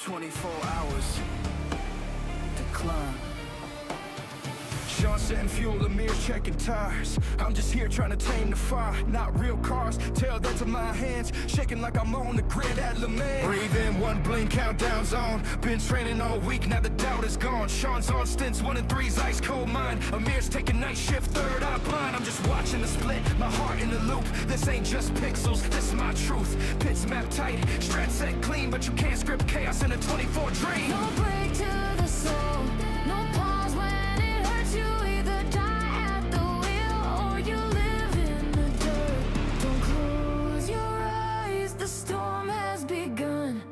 24 hours to climb. Sean setting fuel, Amir's checking tires. I'm just here trying to tame the fire. Not real cars, tell that to my hands. Shaking like I'm on the grid at Le Mans. Breathe in, one blink, countdown's on. Been training all week, now the doubt is gone. Sean's on stints, 1 and 3's ice cold mine. Amir's taking night shift, third eye blind. I'm just watching the split, my heart in the loop. This ain't just pixels, this is my truth. Pits map tight, strat set clean, but you can't script chaos in a 24 dream. No break to the soul, no pause when it hurts. You either die at the wheel or you live in the dirt. Don't close your eyes, the storm has begun.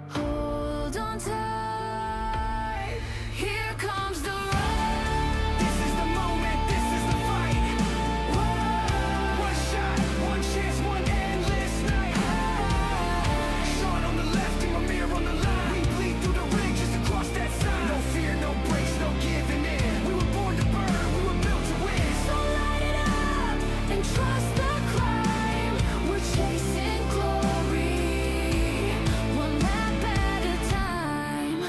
Hold on tight, here comes the ride. This is the moment, this is the fight. Whoa. One shot, one chance, one endless night. Sean on the left and Amir on the line. We bleed through the ring just to cross that sign. No fear, no breaks, no giving in. We were born to burn, we were built to win. So light it up and trust the climb. We're chasing glory, one lap at a time.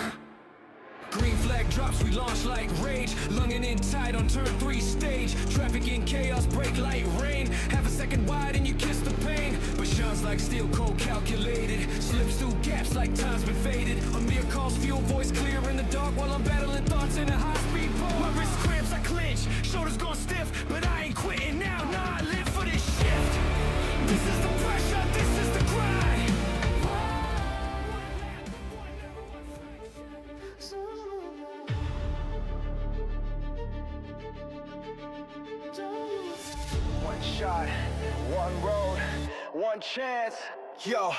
Green flag drops, we launch like rage. Lunging in tight on turn 3 stage. Traffic in chaos, brake light rain. Half a second wide and you kiss the pain. But Sean's like steel cold calculated. Slips through gaps like time's been faded. Amir calls fuel, voice clear in the dark while I'm battling thoughts in a high-speed pole. My wrist cramps, I clench, shoulders gone stiff, but I ain't quitting now, nah, I live for this shift. This is the pressure, this is the grind. One shot, one road, one chance. Yo,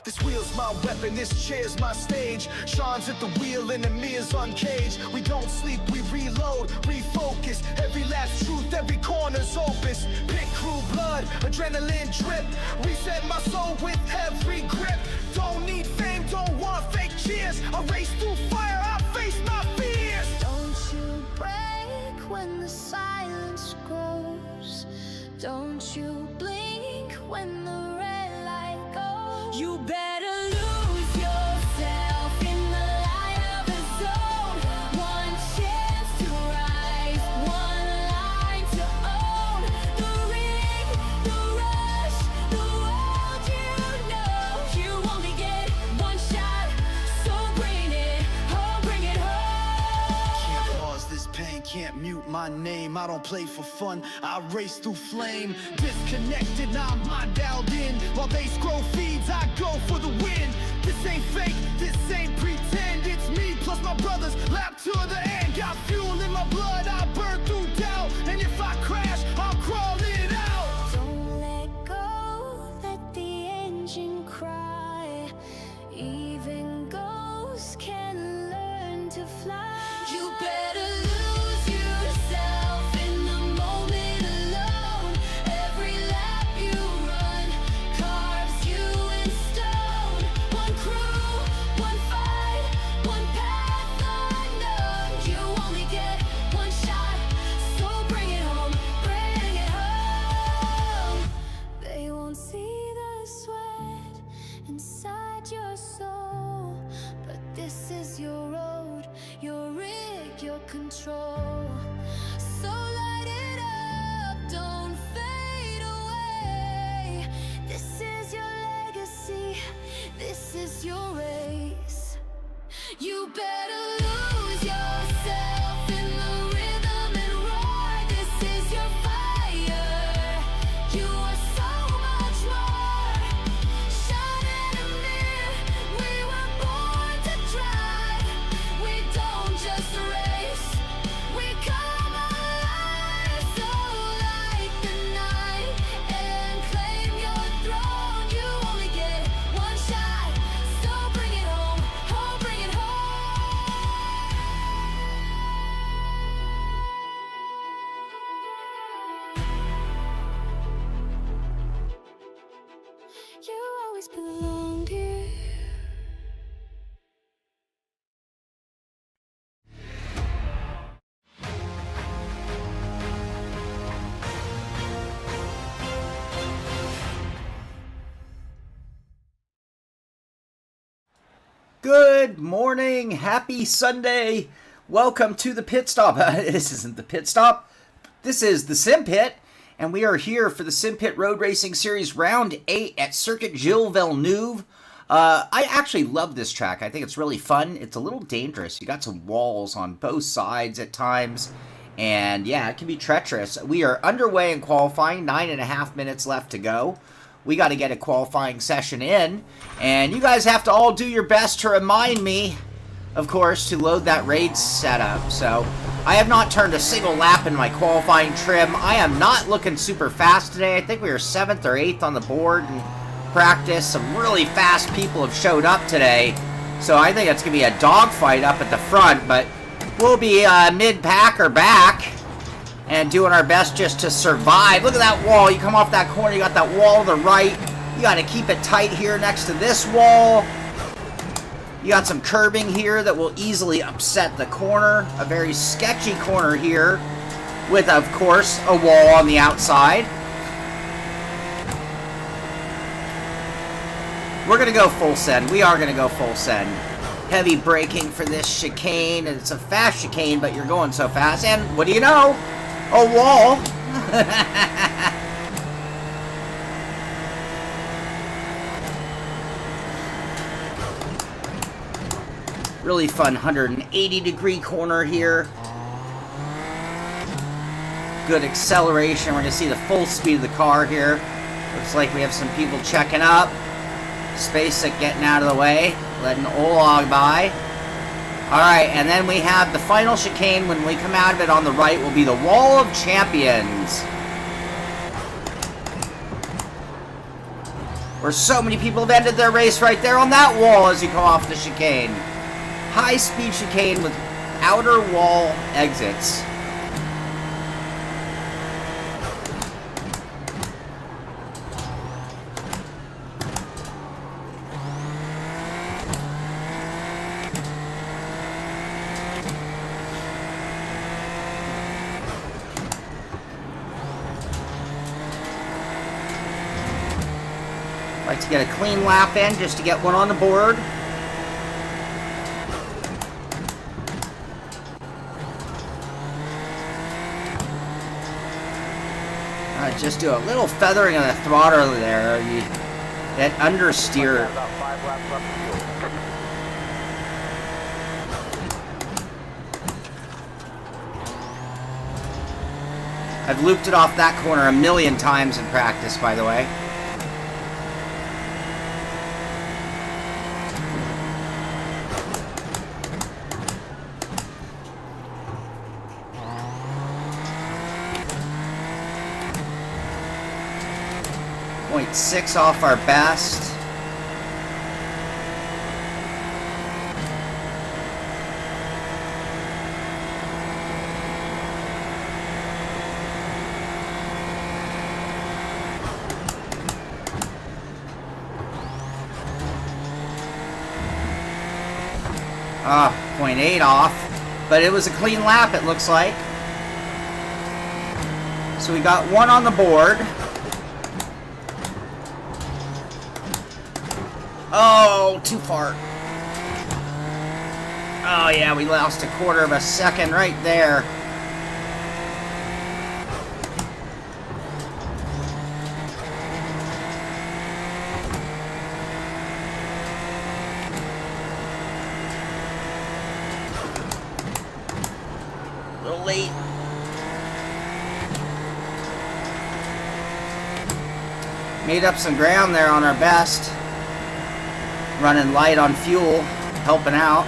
this wheel's my weapon, this chair's my stage. Sean's at the wheel and Amir's uncaged. We don't sleep, we reload, refocus. Every last truth, every corner's opus. Pit crew blood, adrenaline drip. Reset my soul with every grip. Don't need fame, don't want fake cheers. I race through fire, I face my fears. Don't you break when the silence grows. Don't you blink when the red light goes. You better lose yourself in the light of the zone. One chance to rise, one line to own. The ring, the rush, the world you know. You only get one shot, so bring it home, bring it home. Can't pause this pain, can't mute my name. I don't play for fun, I race through flame. Disconnected, now I'm mind dialed in. While they scroll feeds, I go for the win. This ain't fake, this ain't pretend. It's me plus my brothers, lap to the end. Got fuel in my blood, I burn through doubt. And if I crash, I'll crawl it out. Don't let go, let the engine cry. Even ghosts can learn to fly. You better lose yourself in the moment alone. Every lap you run carves you in stone. One crew, one fight, one path unknown. You only get one shot, so bring it home, bring it home. They won't see the sweat inside your soul, but this is your road, your rig, your control. So light it up, don't fade away. This is your legacy, this is your race. You better lose yourself in the rhythm and roar. This is your fire, you are so much more. Shine in a mirror, we were born to drive. We don't just race, we Good morning, happy Sunday. Welcome to the pit stop. This isn't the pit stop. This is the Sim Pit, and we are here for the Simpit Road Racing Series Round 8 at Circuit Gilles Villeneuve. I actually love this track. I think it's really fun. It's a little dangerous. You got some walls on both sides at times, and yeah, it can be treacherous. We are underway in qualifying, 9.5 minutes left to go. We got to get a qualifying session in, and you guys have to all do your best to remind me, of course, to load that raid setup. So I have not turned a single lap in my qualifying trim. I am not looking super fast today. I think we were 7th or 8th on the board in practice. Some really fast people have showed up today, so I think it's going to be a dogfight up at the front, but we'll be mid-pack or back and doing our best just to survive. Look at that wall. You come off that corner, you got that wall to the right. You got to keep it tight here next to this wall. You got some curbing here that will easily upset the corner. A very sketchy corner here with, of course, a wall on the outside. We're going to go full send. We are going to go full send. Heavy braking for this chicane. It's a fast chicane, but you're going so fast. And what do you know? A wall. Really fun 180-degree corner here. Good acceleration. We're going to see the full speed of the car here. Looks like we have some people checking up. SpaceX getting out of the way. Letting Olag by. Alright, and then we have the final chicane. When we come out of it on the right will be the Wall of Champions, where so many people have ended their race right there on that wall as you come off the chicane. High-speed chicane with outer wall exits. Like to get a clean lap in just to get one on the board. Just do a little feathering of the throttle there. That understeer. I've looped it off that corner a million times in practice, by the way. .6 off our best. Ah, 0.8 off, but it was a clean lap, it looks like. So we got one on the board. Oh, too far. Oh, yeah, we lost a quarter of a second right there. A little late. Made up some ground there on our best. Running light on fuel, helping out.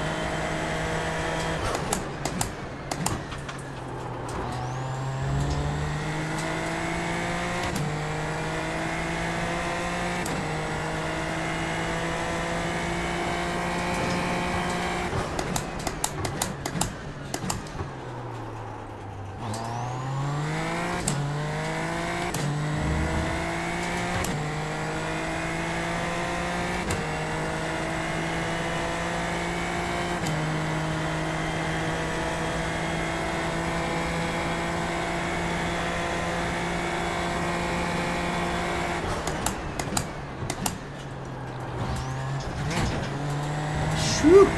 Whew.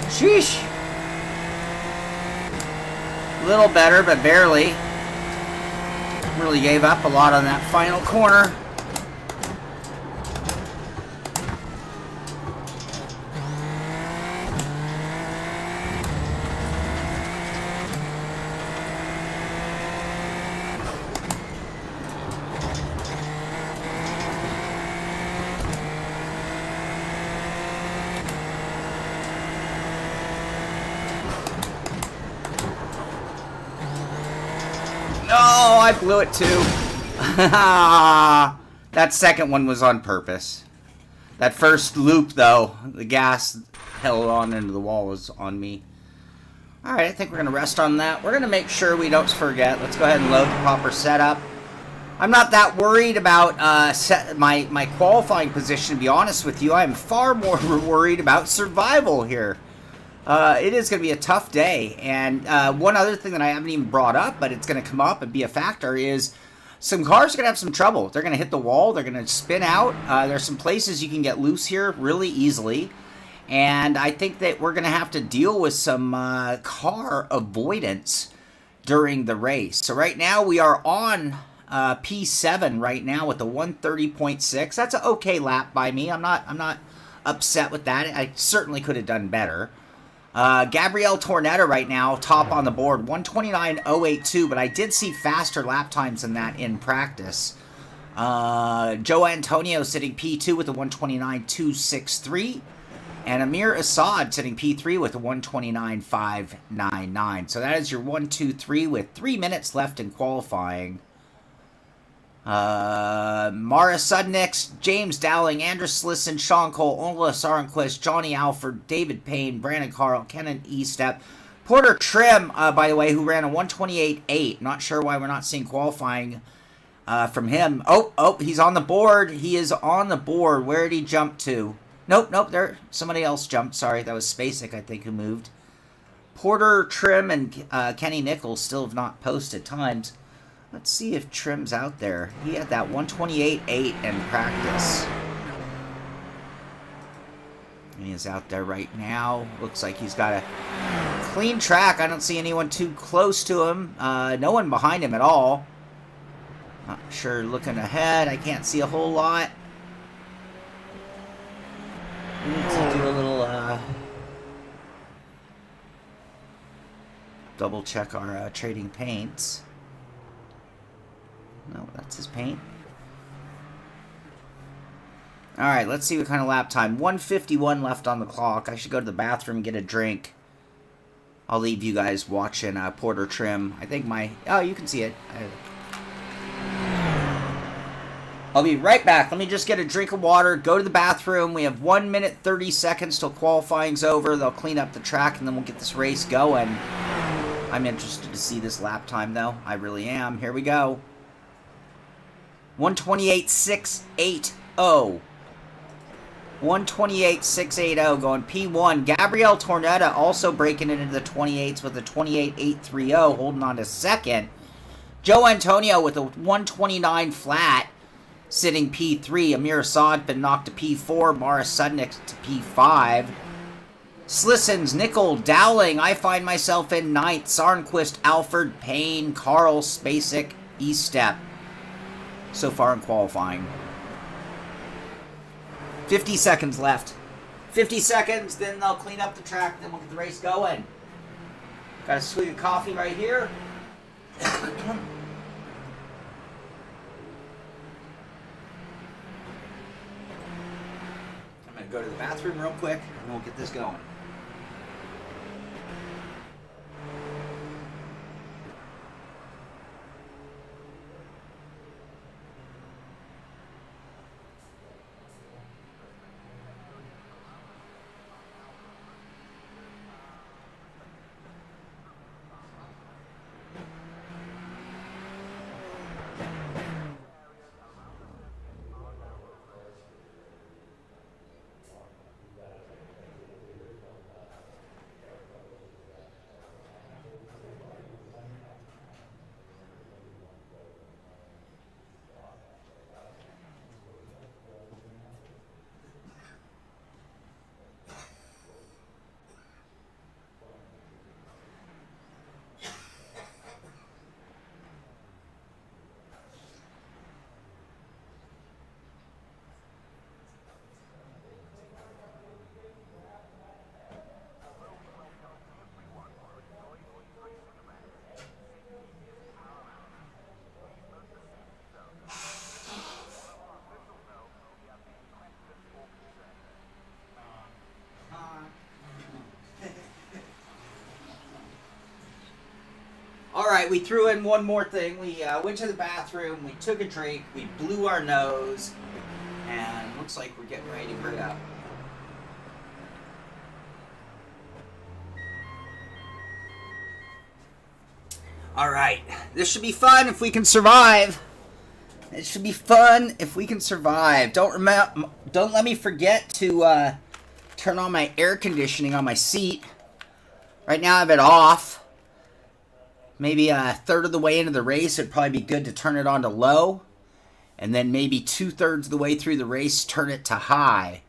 Sheesh. A little better, but barely. Really gave up a lot on that final corner. No, I blew it too. That second one was on purpose. That first loop, though, the gas held on into the wall was on me. Alright, I think we're going to rest on that. We're going to make sure we don't forget. Let's go ahead and load the proper setup. I'm not that worried about my qualifying position, to be honest with you. I'm far more worried about survival here. It is going to be a tough day, and one other thing that I haven't even brought up, but it's going to come up and be a factor, is some cars are going to have some trouble. They're going to hit the wall, they're going to spin out. There's some places you can get loose here really easily, and I think that we're going to have to deal with some car avoidance during the race. So right now we are on P7 right now with the 130.6. That's an okay lap by me. I'm not upset with that. I certainly could have done better. Gabrielle Tornetta right now, top on the board, 129.082, but I did see faster lap times than that in practice. Joe Antonio sitting P2 with a 129.263, and Amir Assad sitting P3 with a 129.599. So that is your 1, 2, 3 with 3 minutes left in qualifying. Mara Sudnick, James Dowling, Andrew Slisson, Sean Cole, Ola Sarenquist, Johnny Alford, David Payne, Brandon Carl, Kenan Estep, Porter Trim, by the way, who ran a 128.8. Not sure why we're not seeing qualifying from him. Oh, he's on the board. He is on the board. Where did he jump to? Nope, there. Somebody else jumped. Sorry, that was Spacek, I think, who moved. Porter, Trim, and Kenny Nichols still have not posted times. Let's see if Trim's out there. He had that 128.8 in practice. He is out there right now. Looks like he's got a clean track. I don't see anyone too close to him. No one behind him at all. Not sure looking ahead. I can't see a whole lot. We need to do a little double check our trading paints. No, that's his paint. Alright, let's see what kind of lap time. 1:51 left on the clock. I should go to the bathroom and get a drink. I'll leave you guys watching Porter Trim. I think my... Oh, you can see it. I'll be right back. Let me just get a drink of water, go to the bathroom. We have 1 minute 30 seconds till qualifying's over. They'll clean up the track, and then we'll get this race going. I'm interested to see this lap time, though. I really am. Here we go. 128.680. 128.680 going P1. Gabrielle Tornetta also breaking into the 28s with a 28.830, holding on to second. Joe Antonio with a 129 flat, sitting P3. Amir Assad been knocked to P4. Mara Sudnick to P5. Slisson's, Nickel, Dowling. I find myself in 9th. Sarnquist, Alford, Payne, Carl, Spacek, Estep. So far in qualifying. 50 seconds left. 50 seconds, then they'll clean up the track, then we'll get the race going. Got a swig of coffee right here. I'm going to go to the bathroom real quick, and we'll get this going. we threw in one more thing. We went to the bathroom, we took a drink, we blew our nose, and looks like we're getting ready to grid up. Alright, this should be fun if we can survive. It should be fun if we can survive. Don't let me forget to turn on my air conditioning on my seat. Right now I have it off. Maybe a third of the way into the race, it'd probably be good to turn it on to low. And then maybe 2/3 of the way through the race, turn it to high.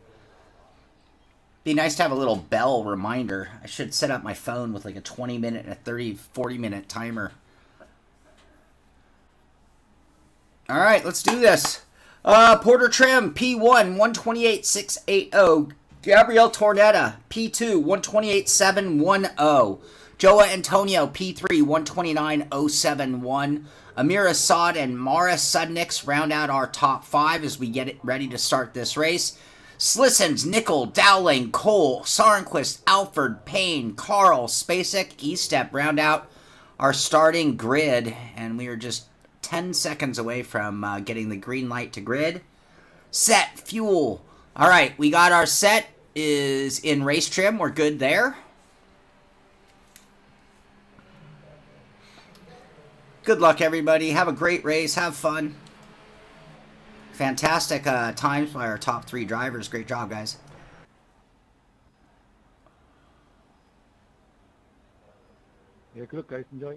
Be nice to have a little bell reminder. I should set up my phone with like a 20-minute and a 40-minute timer. All right, let's do this. Porter Trim, P1, 128.680. Gabriel Tornetta, P2, 128.710. Joa Antonio, P3, 129.071. Amir Assad and Mara Sudnix round out our top 5 as we get it ready to start this race. Slissons, Nickel, Dowling, Cole, Sarnquist, Alford, Payne, Carl, Spacek, E-Step round out our starting grid. And we are just 10 seconds away from getting the green light to grid. Set, fuel. All right, we got our set is in race trim. We're good there. Good luck, everybody. Have a great race. Have fun. Fantastic times by our top 3 drivers. Great job, guys. Yeah, good luck, guys. Enjoy.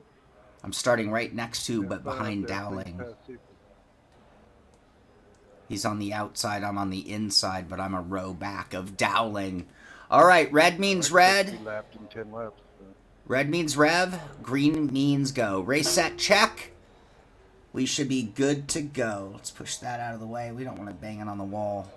I'm starting right next to, but behind Dowling. He's on the outside. I'm on the inside, but I'm a row back of Dowling. All right, red means red. Red means rev. Green means go. Race set check. We should be good to go. Let's push that out of the way. We don't want to bang it on the wall.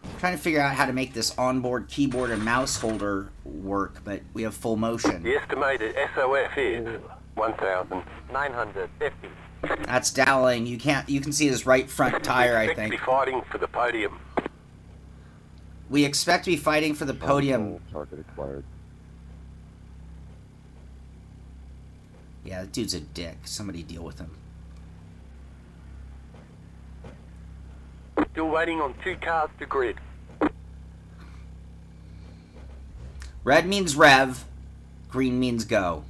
I'm trying to figure out how to make this onboard keyboard and mouse holder work, but we have full motion. The estimated SOF is 1,950. That's Dowling. You can see his right front tire, I think. We expect to be fighting for the podium. We expect to be fighting for the podium. Target acquired. Yeah, that dude's a dick. Somebody deal with him. Still waiting on 2 cars to grid. Red means rev. Green means go.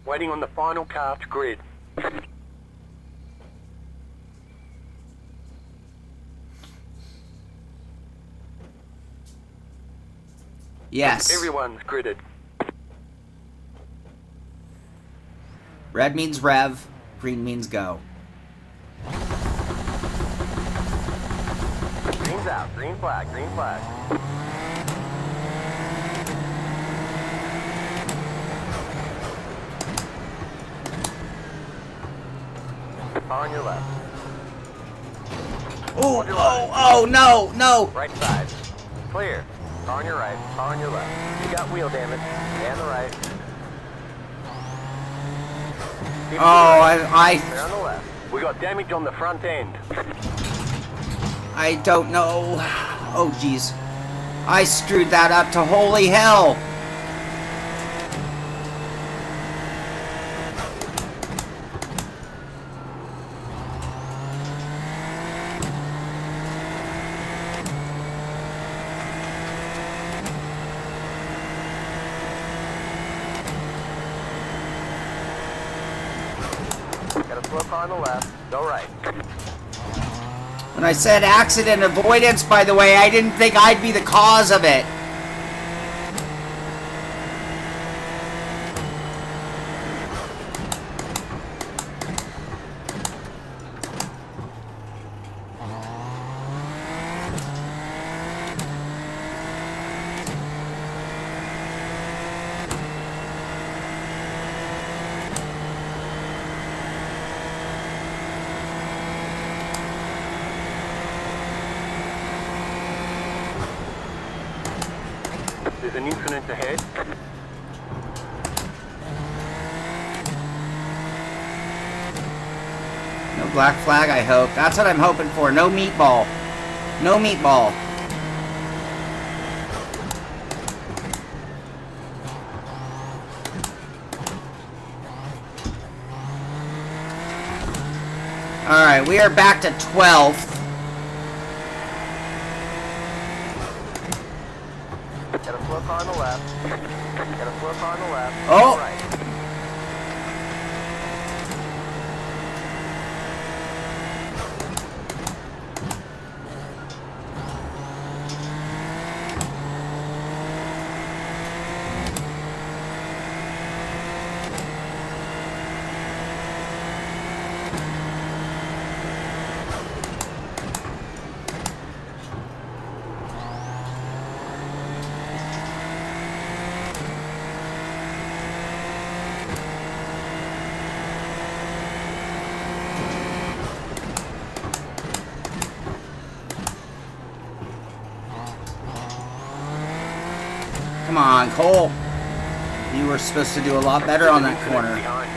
Waiting on the final car to grid. Yes. Everyone's gridded. Red means rev. Green means go. Green's out. Green flag. Green flag. On your left. Oh, no, no. Right side. Clear. On your right. On your left. You got wheel damage. And the right. Keep Oh, Clear on the left. We got damage on the front end. I don't know. Oh, jeez. I screwed that up to holy hell. Got a slow car on the left. Go right. When I said accident avoidance, by the way, I didn't think I'd be the cause of it. There's an incident ahead. No black flag, I hope. That's what I'm hoping for. No meatball. No meatball. Alright, we are back to 12th. Get a slow car on the left. Get a slow car on the left. Oh. Right. Come on, Cole. You were supposed to do a lot better on that corner. Behind.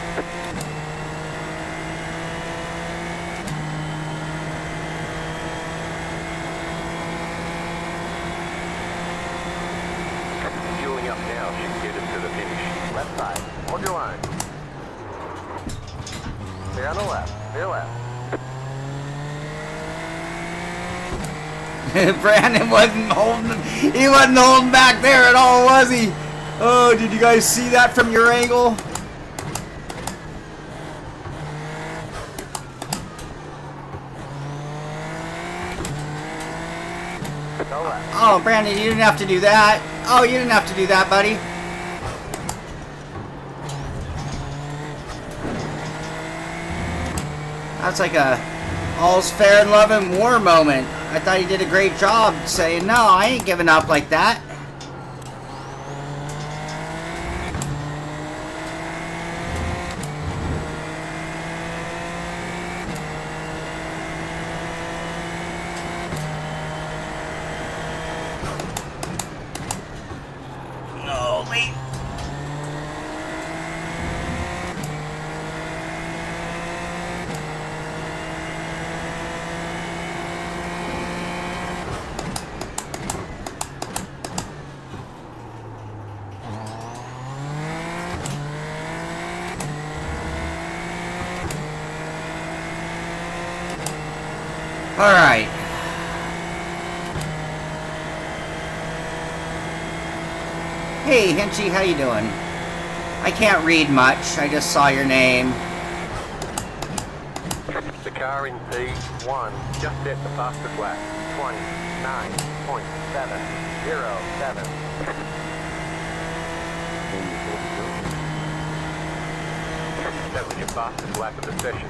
Fueling up now should get us to the finish. Left side. Hold your line. Stay on the left. Clear left. Brandon wasn't holding. He wasn't holding back there at all, was he? Oh, did you guys see that from your angle? Go left. Oh, Brandon, you didn't have to do that. Oh, you didn't have to do that, buddy. That's like a all's fair in love and war moment. I thought he did a great job saying, no, I ain't giving up like that. No, wait. All right. Hey, Hinchy, how you doing? I can't read much. I just saw your name. The car in P1 just hit the fastest lap. 29.707. That was your fastest lap of the session.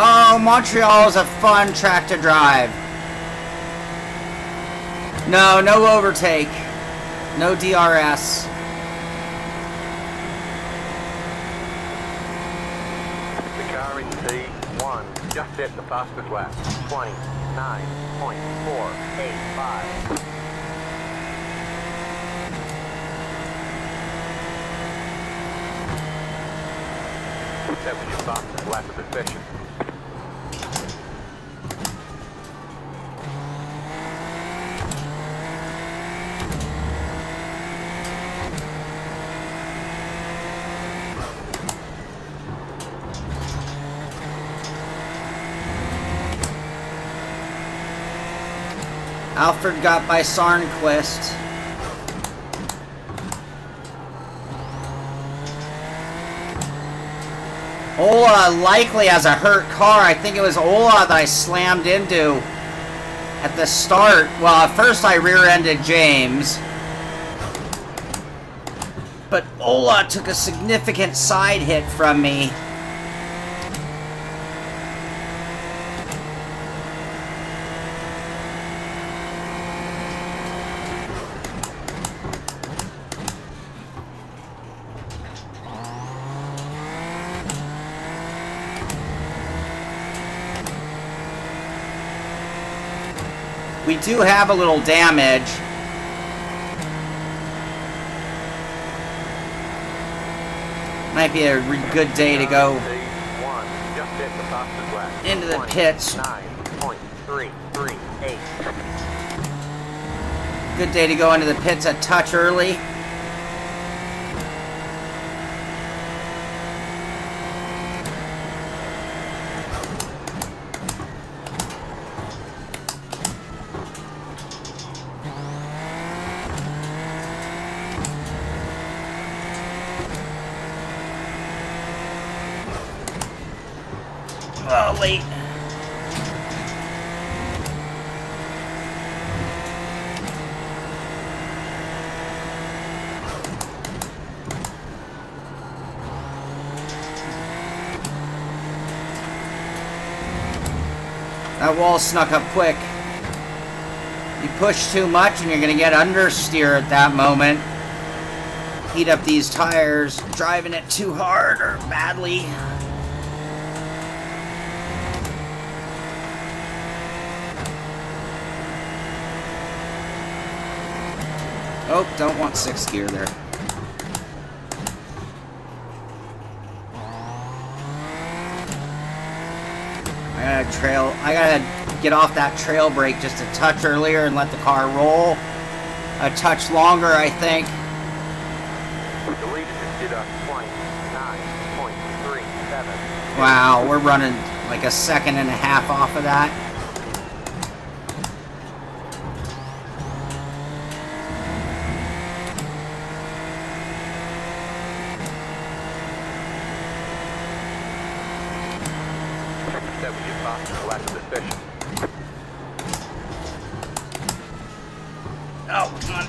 Oh, Montreal is a fun track to drive. No, no overtake. No DRS. The car in P1 just hit the fastest lap. 29.485. That was your fastest lap of the session. Alfred got by Sarnquist. Ola likely has a hurt car. I think it was Ola that I slammed into at the start. Well, at first I rear-ended James. But Ola took a significant side hit from me. We do have a little damage. Might be a good day to go into the pits. 9.338. Good day to go into the pits a touch early. Oh, late. That wall snuck up quick. You push too much and you're going to get understeer at that moment. Heat up these tires, driving it too hard or badly. Oh, don't want 6th gear there. I gotta get off that trail brake just a touch earlier and let the car roll a touch longer, I think. Deleted it did a 29.37. Wow, we're running like a second and a half off of that. That we get past the lack of the session. Oh, come on.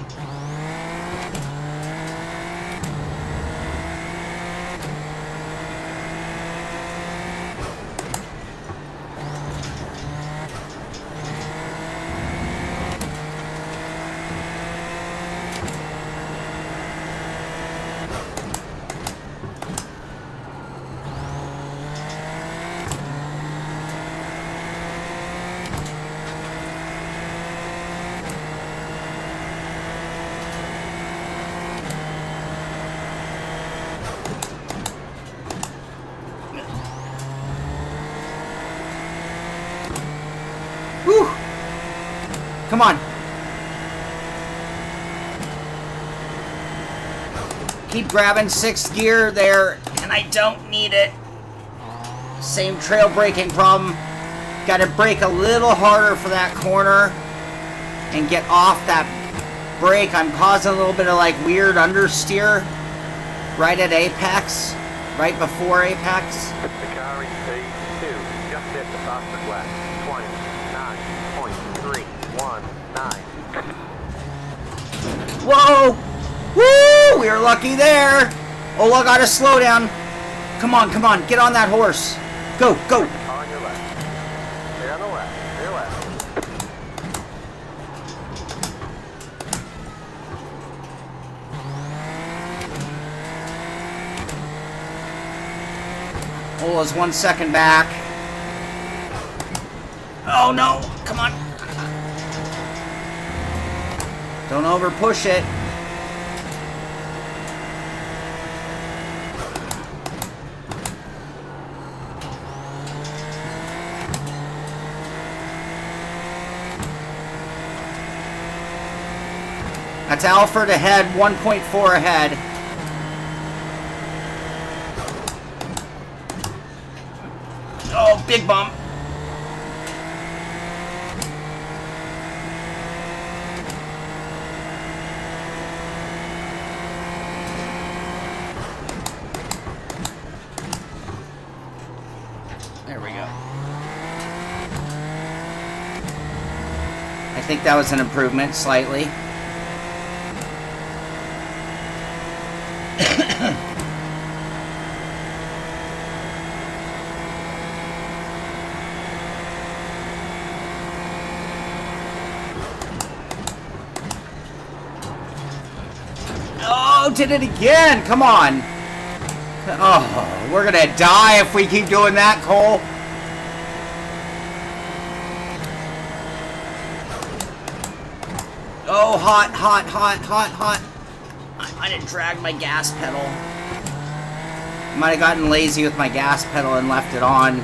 Whew. Come on. Keep grabbing 6th gear there, and I don't need it. Same trail braking problem. Got to brake a little harder for that corner and get off that brake. I'm causing a little bit of like weird understeer right at apex, right before apex. The car in P2 just hit the fastest lap. 29.319. Whoa! Woo! We were lucky there. Ola got a slow down. Come on, come on. Get on that horse. Go, go. On your left. Stay on the left. Stay left. Ola's 1 second back. Oh no! Come on. Don't over push it. That's Alfred ahead, 1.4 ahead. Oh, big bump. I think that was an improvement, slightly. Oh, did it again! Come on! Oh, we're gonna die if we keep doing that, Cole. Oh, hot, hot, hot, hot, hot. I might have dragged my gas pedal. Might have gotten lazy with my gas pedal and left it on.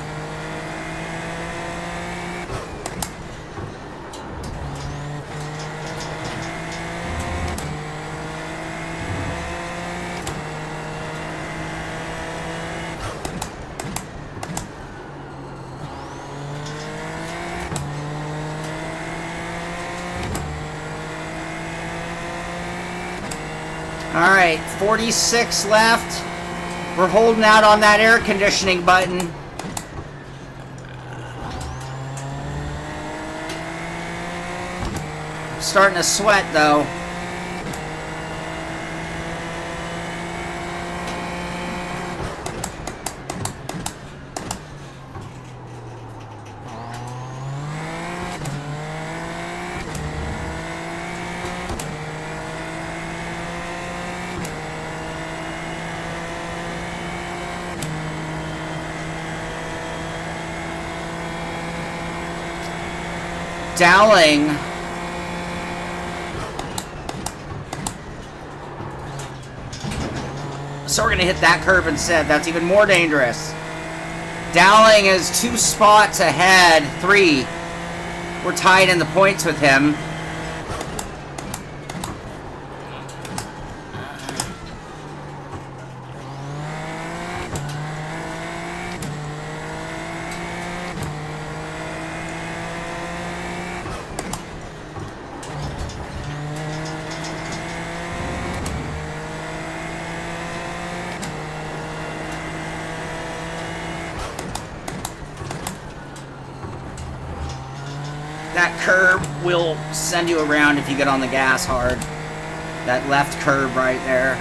All right, 46 left. We're holding out on that air conditioning button. I'm starting to sweat though. Dowling. So we're going to hit that curb instead. That's even more dangerous. Dowling is 2 spots ahead. 3. We're tied in the points with him. That curb will send you around if you get on the gas hard. That left curb right there.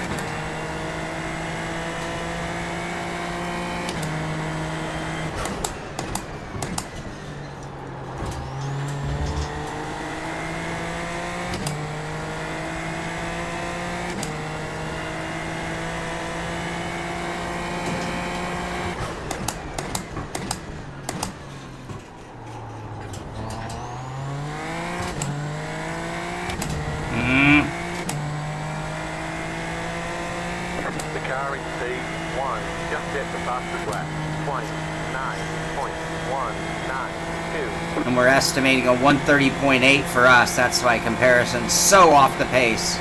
And we're estimating a 130.8 for us. That's by comparison. So off the pace.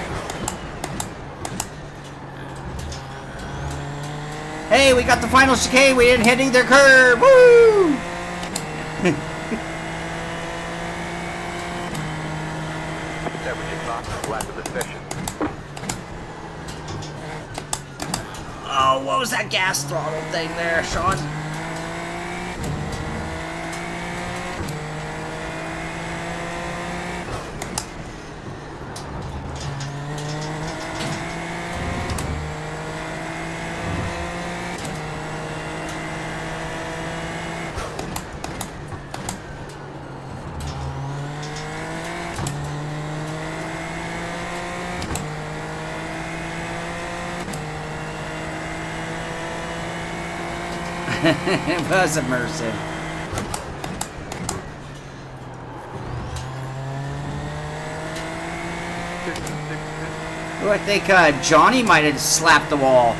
Hey, we got the final chicane. We didn't hit either curb. Woo! Oh, what was that gas throttle thing there, Sean? It was immersive. Oh, I think Johnny might have slapped the wall.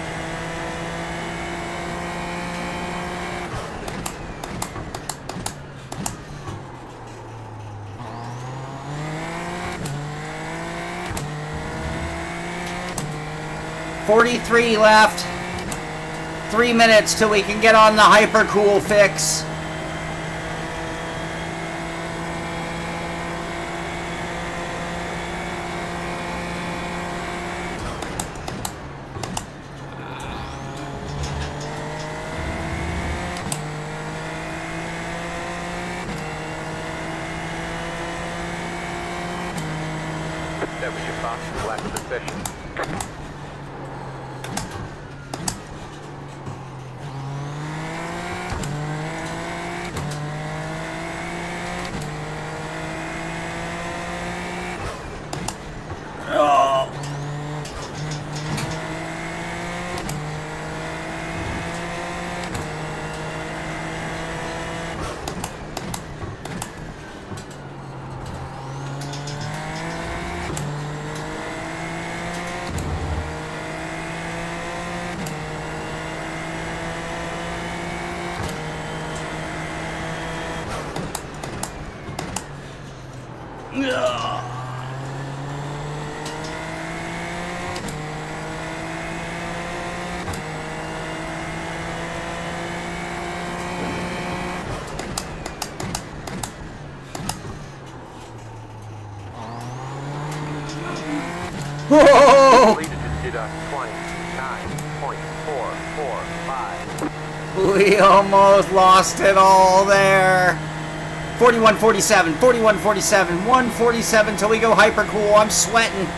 $43 left. 3 minutes till we can get on the hypercool fix. That was your fastest lap of the session. Oh. Whoa! Leader just did a 29.445. We almost lost it all there. 41.47, 41.47, 1:47 till we go hyper cool. I'm sweating.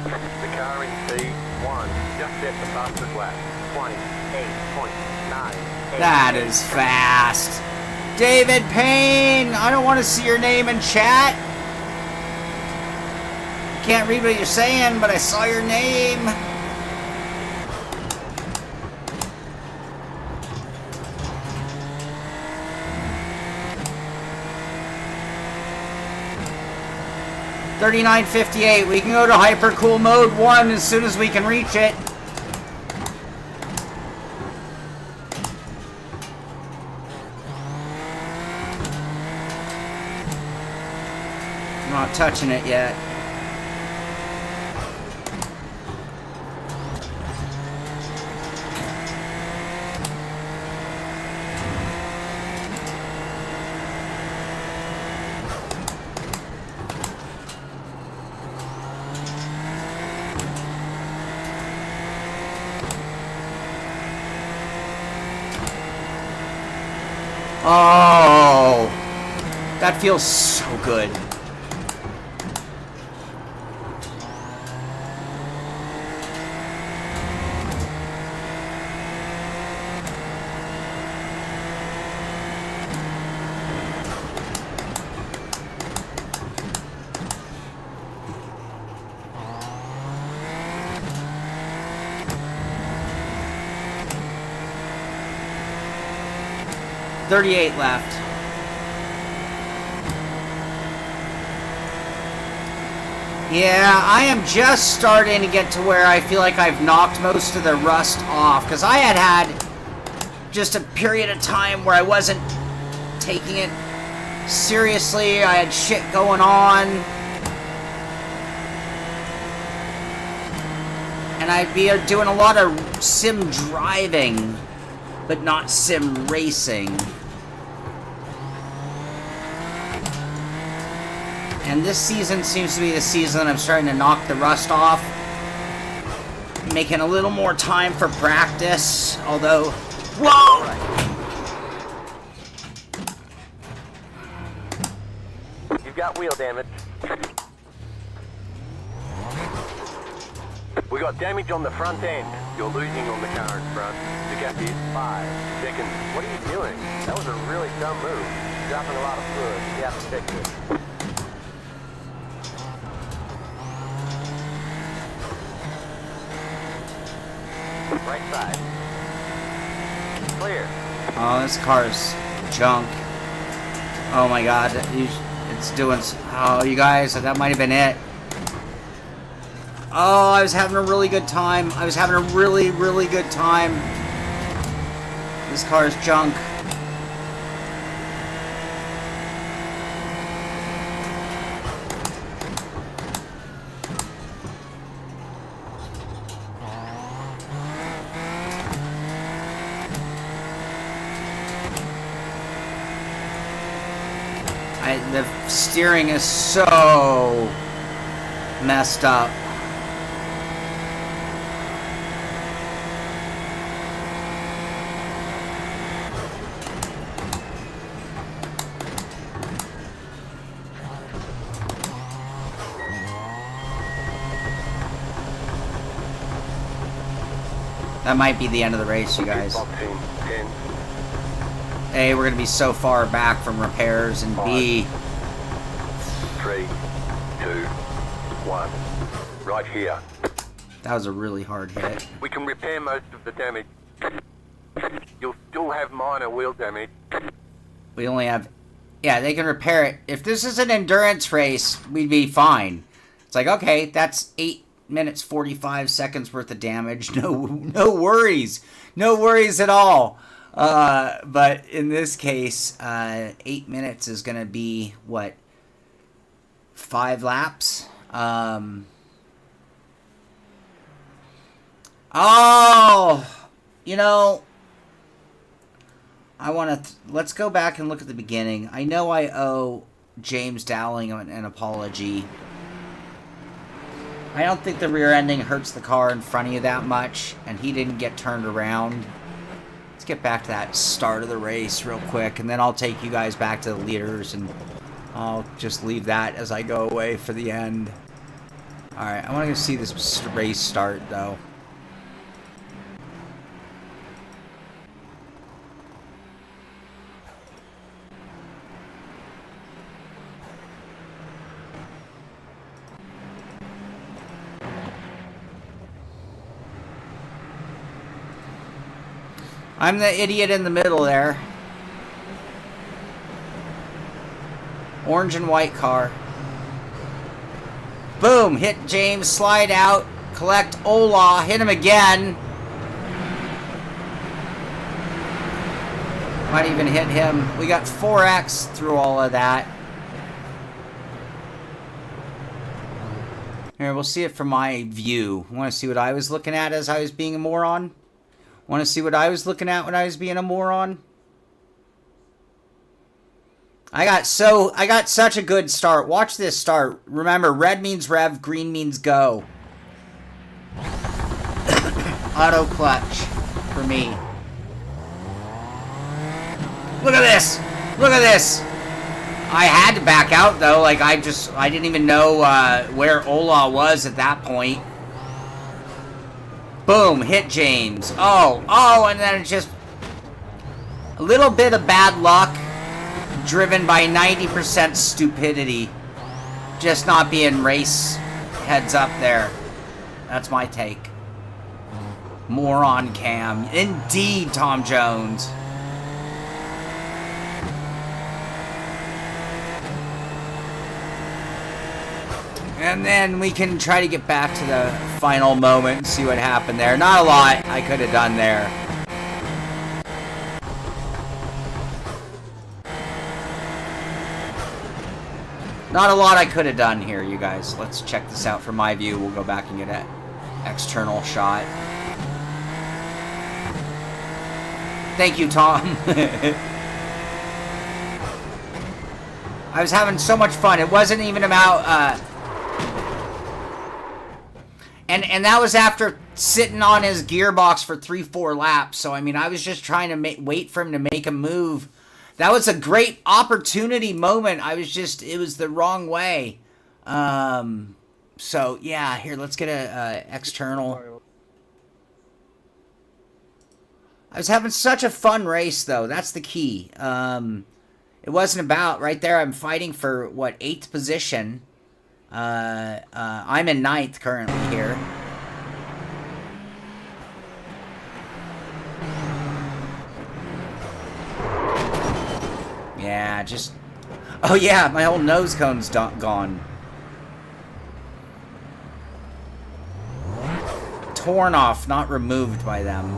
The car in P1 just set the fastest lap. 28.9. That is fast. David Payne, I don't want to see your name in chat. Can't read what you're saying, but I saw your name. $39.58. We can go to hypercool mode 1 as soon as we can reach it. I'm not touching it yet. Oh, that feels so good. $38 left. Yeah, I am just starting to get to where I feel like I've knocked most of the rust off, because I had just a period of time where I wasn't taking it seriously. I had shit going on, and I'd be doing a lot of sim driving, but not sim racing. And this season seems to be the season I'm starting to knock the rust off, making a little more time for practice, although... Whoa! You've got wheel damage. We got damage on the front end. You're losing on the car in front. The gap is 5 seconds. What are you doing? That was a really dumb move. Dropping a lot of fluid. You have to fix it. Right side. Clear. Oh, this car's junk. Oh my god, it's doing... Oh, you guys, that might have been it. Oh, I was having a really good time. I was having a really, really good time. This car's junk. The steering is so messed up. That might be the end of the race, you guys. A, we're going to be so far back from repairs, and B... 3, 2, 1. Right here. That was a really hard hit. We can repair most of the damage. You'll still have minor wheel damage. We only have... Yeah, they can repair it. If this is an endurance race, we'd be fine. It's like, okay, that's 8 minutes 45 seconds worth of damage. No worries. No worries at all. But in this case, 8 minutes is going to be, what, 5 laps? Oh, you know, I want to, let's go back and look at the beginning. I know I owe James Dowling an apology. I don't think the rear ending hurts the car in front of you that much, and he didn't get turned around. Let's get back to that start of the race real quick, and then I'll take you guys back to the leaders, and I'll just leave that as I go away for the end. Alright, I want to see this race start, though. I'm the idiot in the middle there. Orange and white car. Boom! Hit James, slide out, collect Ola, hit him again. Might even hit him. We got 4X through all of that. Here, we'll see it from my view. Want to see what I was looking at as I was being a moron? Want to see what I was looking at when I was being a moron? I got such a good start. Watch this start. Remember, red means rev, green means go. Auto clutch for me. Look at this. Look at this. I had to back out though. Like I didn't even know where Ola was at that point. Boom, hit James. Oh, and then it's just a little bit of bad luck driven by 90% stupidity. Just not being race heads up there. That's my take. Moron cam. Indeed, Tom Jones. And then we can try to get back to the final moment and see what happened there. Not a lot I could have done there. Not a lot I could have done here, you guys. Let's check this out from my view. We'll go back and get an external shot. Thank you, Tom. I was having so much fun. It wasn't even about... And that was after sitting on his gearbox for 3-4 laps. So, I mean, I was just trying to wait for him to make a move. That was a great opportunity moment. I was just... It was the wrong way. So, yeah, here, let's get a external. I was having such a fun race, though. That's the key. It wasn't about, right there, I'm fighting for, what, 8th position. I'm in 9th currently here. Yeah, just... Oh, yeah, my whole nose cone's gone. Torn off, not removed by them.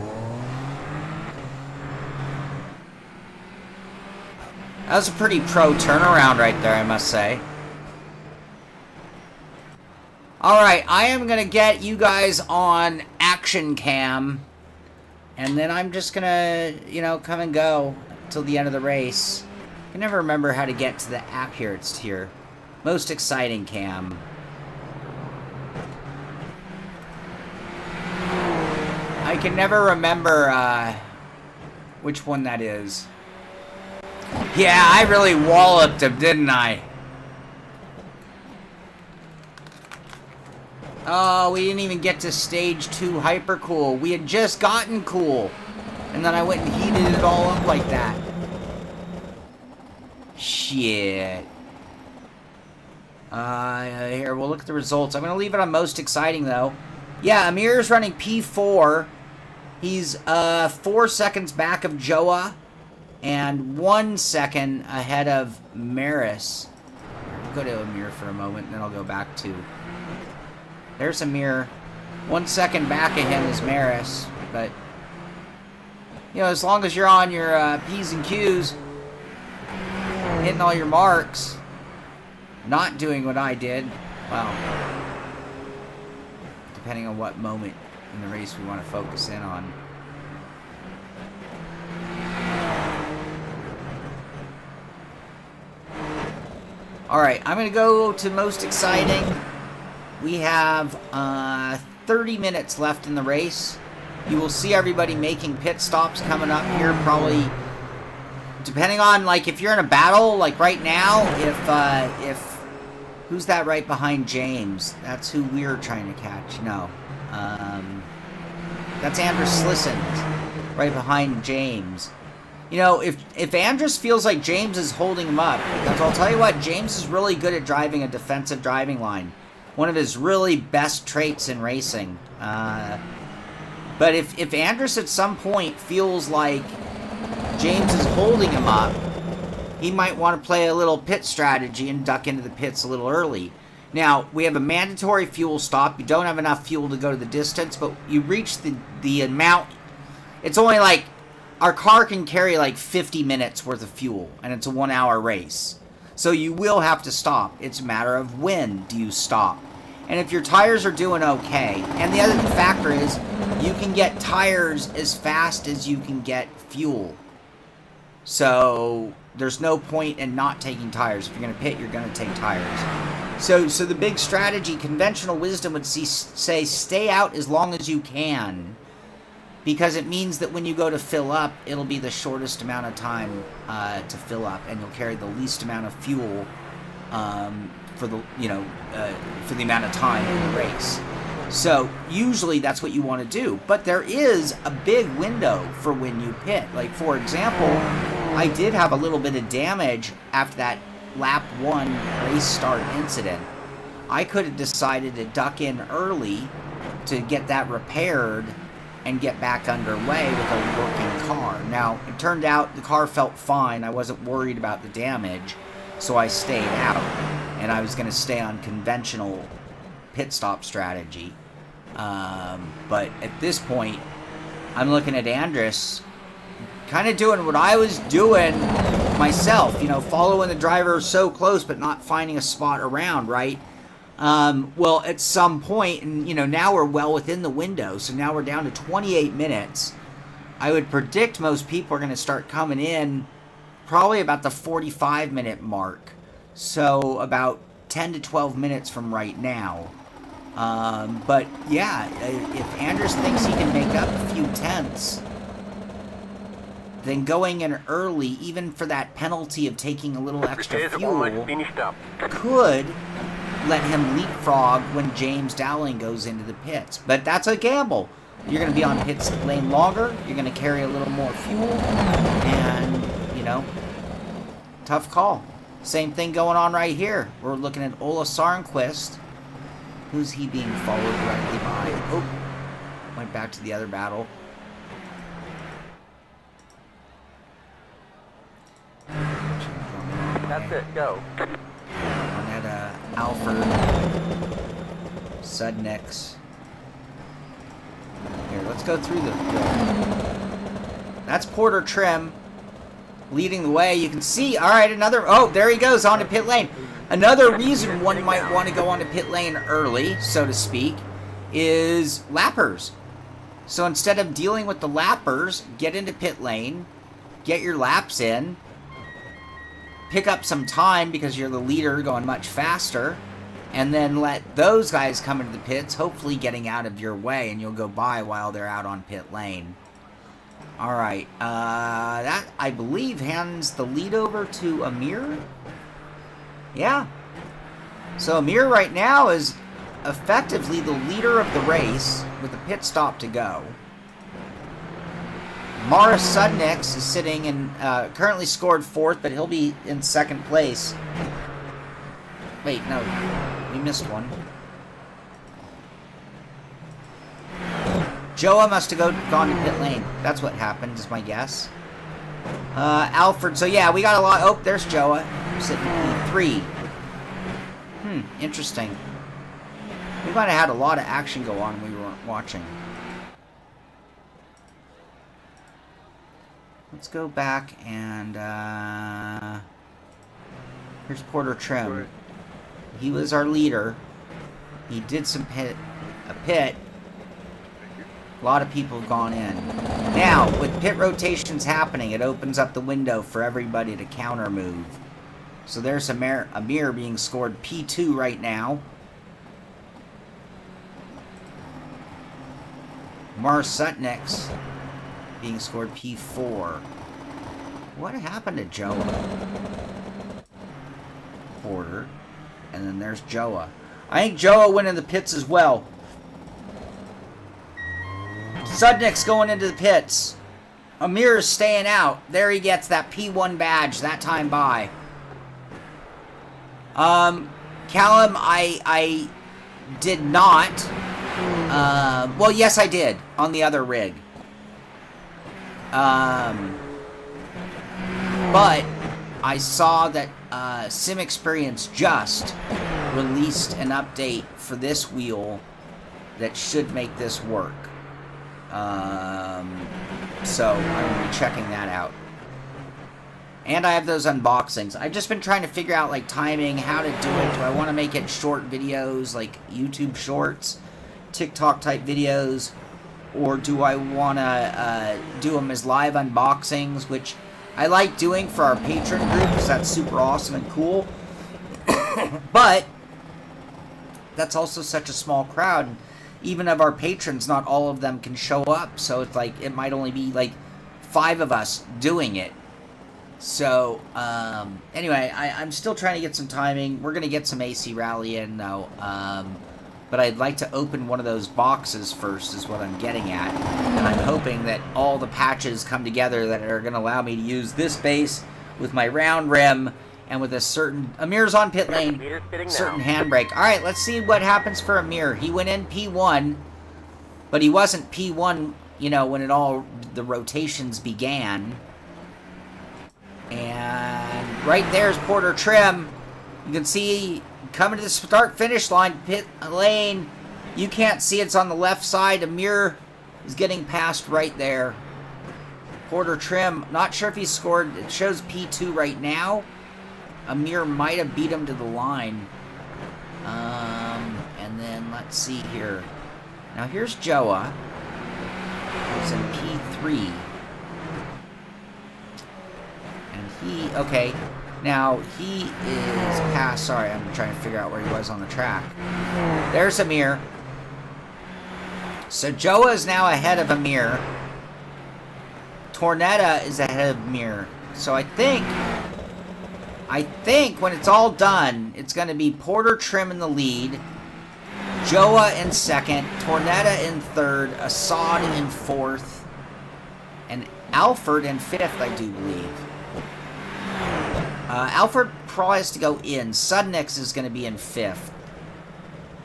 That was a pretty pro turnaround right there, I must say. Alright, I am going to get you guys on action cam. And then I'm just going to, you know, come and go till the end of the race. I can never remember how to get to the app here. It's here. Most exciting cam. I can never remember which one that is. Yeah, I really walloped him, didn't I? Oh, we didn't even get to stage 2 hypercool. We had just gotten cool. And then I went and heated it all up like that. Shit. Here, we'll look at the results. I'm going to leave it on most exciting, though. Yeah, Amir's running P4. He's 4 seconds back of Joa. And 1 second ahead of Maris. I'll go to Amir for a moment, and then I'll go back to... There's Amir. 1 second back of him is Maris. But, you know, as long as you're on your P's and Q's, hitting all your marks, not doing what I did, well, depending on what moment in the race we want to focus in on. Alright, I'm going to go to most exciting. We have 30 minutes left in the race. You will see everybody making pit stops coming up here, probably, depending on, like, if you're in a battle, like right now, if who's that right behind James? That's who we're trying to catch. No. That's Andrus Slisson, right behind James. You know, if Andrus feels like James is holding him up, because I'll tell you what, James is really good at driving a defensive driving line. One of his really best traits in racing. But if Andrus at some point feels like James is holding him up, he might want to play a little pit strategy and duck into the pits a little early. Now, we have a mandatory fuel stop. You don't have enough fuel to go to the distance, but you reach the amount. It's only like, our car can carry like 50 minutes worth of fuel, and it's a 1 hour race. So you will have to stop. It's a matter of when do you stop. And if your tires are doing okay, and the other factor is you can get tires as fast as you can get fuel. So there's no point in not taking tires. If you're going to pit, you're going to take tires. So the big strategy, conventional wisdom would say stay out as long as you can, because it means that when you go to fill up, it'll be the shortest amount of time to fill up, and you'll carry the least amount of fuel for the for the amount of time in the race. So usually that's what you want to do, but there is a big window for when you pit. Like, for example, I did have a little bit of damage after that lap 1 race start incident. I could have decided to duck in early to get that repaired and get back underway with a working car. Now, it turned out the car felt fine. I wasn't worried about the damage, so I stayed out. And I was going to stay on conventional pit stop strategy. But at this point, I'm looking at Andrus kind of doing what I was doing myself, you know, following the driver so close but not finding a spot around, right? Well, at some point, and you know, now we're well within the window, so now we're down to 28 minutes. I would predict most people are going to start coming in probably about the 45-minute mark, so about 10 to 12 minutes from right now. But yeah, if Andrus thinks he can make up a few tenths, then going in early, even for that penalty of taking a little extra fuel, could let him leapfrog when James Dowling goes into the pits. But that's a gamble. You're going to be on pit lane longer. You're going to carry a little more fuel. And, you know, tough call. Same thing going on right here. We're looking at Ola Sarnquist. Who's he being followed directly by? Oh, went back to the other battle. That's it, go. Onetta, Alford, Sudnix. Here, let's go through the... That's Porter Trim leading the way. You can see, all right, another... Oh, there he goes onto pit lane. Another reason one might want to go onto pit lane early, so to speak, is lappers. So instead of dealing with the lappers, get into pit lane, get your laps in, pick up some time because you're the leader going much faster, and then let those guys come into the pits, hopefully getting out of your way, and you'll go by while they're out on pit lane. All right, that, I believe, hands the lead over to Amir. Yeah. So Amir right now is effectively the leader of the race with a pit stop to go. Morris Sudnix is sitting in, currently scored 4th, but he'll be in 2nd place. Wait, no, we missed one. Joa must have gone to pit lane. That's what happened, is my guess. Alfred, so yeah, we got a lot. Oh, there's Joa, sitting in P3. Interesting. We might have had a lot of action go on when we weren't watching. Let's go back and, here's Porter Trim. He was our leader. He did some a pit. A lot of people have gone in. Now, with pit rotations happening, it opens up the window for everybody to counter move. So there's Amir being scored P2 right now. Mars Sutnix being scored P4. What happened to Joa? Porter. And then there's Joa. I think Joa went in the pits as well. Sudnix going into the pits. Amir is staying out. There he gets that P1 badge that time by. Callum, I did not. Well, yes, I did on the other rig. But I saw that SimXperience just released an update for this wheel that should make this work. So I'm going to be checking that out. And I have those unboxings. I've just been trying to figure out, like, timing, how to do it. Do I want to make it short videos, like YouTube shorts, TikTok type videos, or do I want to do them as live unboxings, which I like doing for our patron group because that's super awesome and cool. But that's also such a small crowd. Even of our patrons, not all of them can show up. So it's like, it might only be like 5 of us doing it. So, anyway, I'm still trying to get some timing. We're going to get some AC Rally in, though. But I'd like to open one of those boxes first, is what I'm getting at. And I'm hoping that all the patches come together that are going to allow me to use this base with my round rim and with a certain... Amir's on pit lane. Certain handbrake. All right, let's see what happens for Amir. He went in P1, but he wasn't P1, you know, when the rotations began. And right there's Porter Trim. You can see coming to the start-finish line, pit lane. You can't see it's on the left side. Amir is getting past right there. Porter Trim, not sure if he scored. It shows P2 right now. Amir might have beat him to the line. And then let's see here. Now here's Joa, who's in P3. Okay, now he is past, sorry, I'm trying to figure out where he was on the track. There's Amir. So Joa is now ahead of Amir. Tornetta is ahead of Amir. So I think I think when it's all done, it's going to be Porter Trim in the lead, Joa in second, Tornetta in third, Assad in fourth, and Alfred in fifth, I do believe. Alfred probably has to go in. Sudnix is going to be in fifth.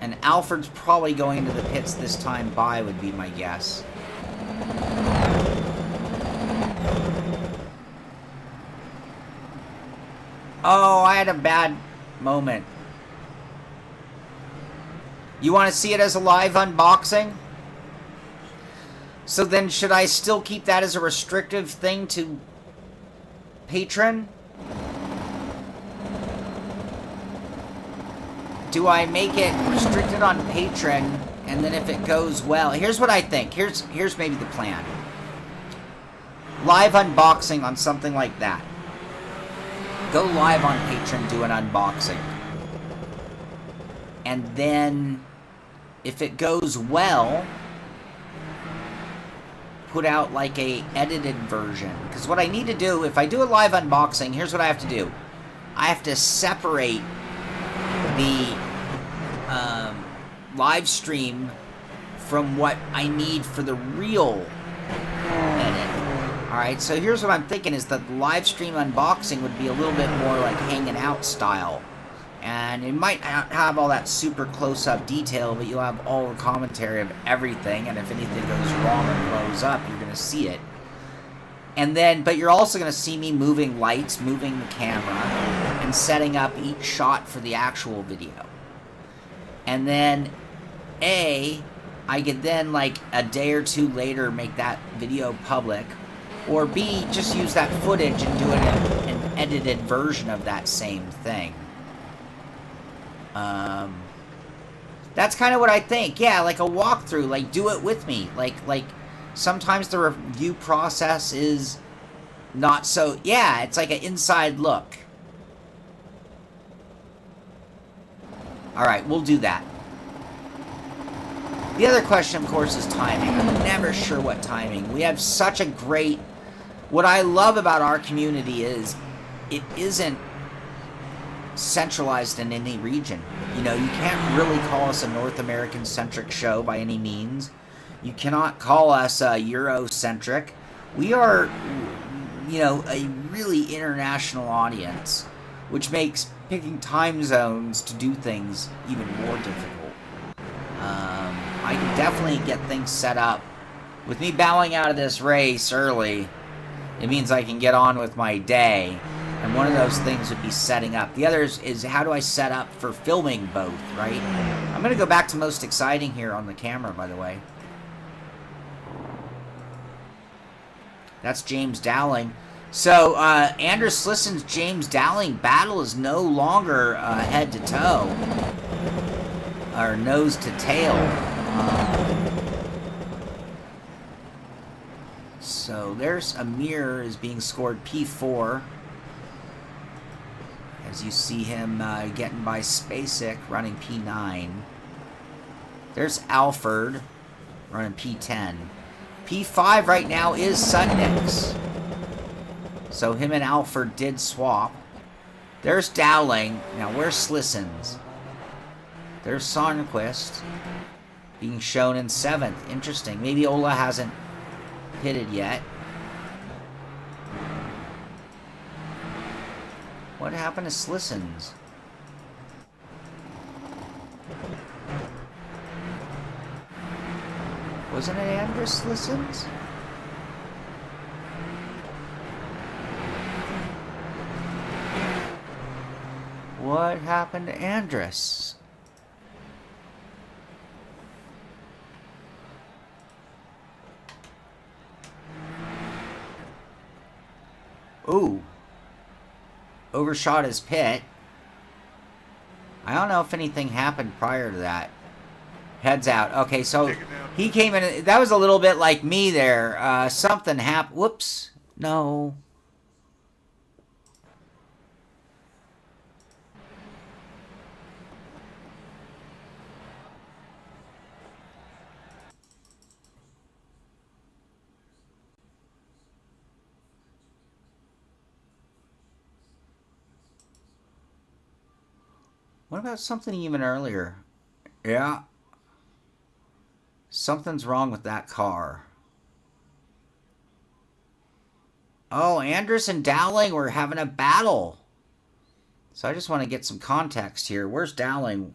And Alfred's probably going into the pits this time by, would be my guess. Oh, I had a bad moment. You want to see it as a live unboxing? So then should I still keep that as a restrictive thing to Patreon? Do I make it restricted on Patreon, and then if it goes well, here's what I think. Here's maybe the plan. Live unboxing on something like that. Go live on Patreon, do an unboxing. And then, if it goes well, put out like a edited version. Because what I need to do, if I do a live unboxing, here's what I have to do. I have to separate the live stream from what I need for the real edit. Alright, so here's what I'm thinking is that the live stream unboxing would be a little bit more like hanging out style. And it might not have all that super close-up detail, but you'll have all the commentary of everything, and if anything goes wrong or blows up, you're going to see it. And then, but you're also going to see me moving lights, moving the camera, and setting up each shot for the actual video. And then, I could then, like, a day or two later make that video public, or B, just use that footage and do an edited version of that same thing. That's kind of what I think. Yeah, like a walkthrough, like do it with me. Like sometimes the review process is not so, yeah, it's like an inside look. Alright, we'll do that. The other question, of course, is timing. I'm never sure what timing. We have such a great, what I love about our community is it isn't centralized in any region. You know, you can't really call us a North American centric show by any means. You cannot call us Eurocentric. We are, you know, a really international audience, which makes picking time zones to do things even more difficult. I can definitely get things set up. With me bowing out of this race early, it means I can get on with my day. And one of those things would be setting up. The other is how do I set up for filming both, right? I'm going to go back to most exciting here on the camera, by the way. That's James Dowling. So, Andrew Slissen's James Dowling battle is no longer head to toe. Or nose to tail. So, there's Amir is being scored P4. As you see him getting by Spacek, running P9. There's Alfred, running P10. P5 right now is Sudnix. So him and Alfred did swap. There's Dowling. Now where's Slisson's? There's Sonnenquist being shown in 7th. Interesting. Maybe Ola hasn't pitted yet. What happened to Slisson's? Wasn't it Andrus Slisson's? What happened to Andrus? Ooh. Overshot his pit. I don't know if anything happened prior to that. Heads out. Okay, so he came in. That was a little bit like me there. Something happened. Whoops. No. What about something even earlier? Yeah. Something's wrong with that car. Oh, Andrus and Dowling were having a battle. So I just want to get some context here. Where's Dowling?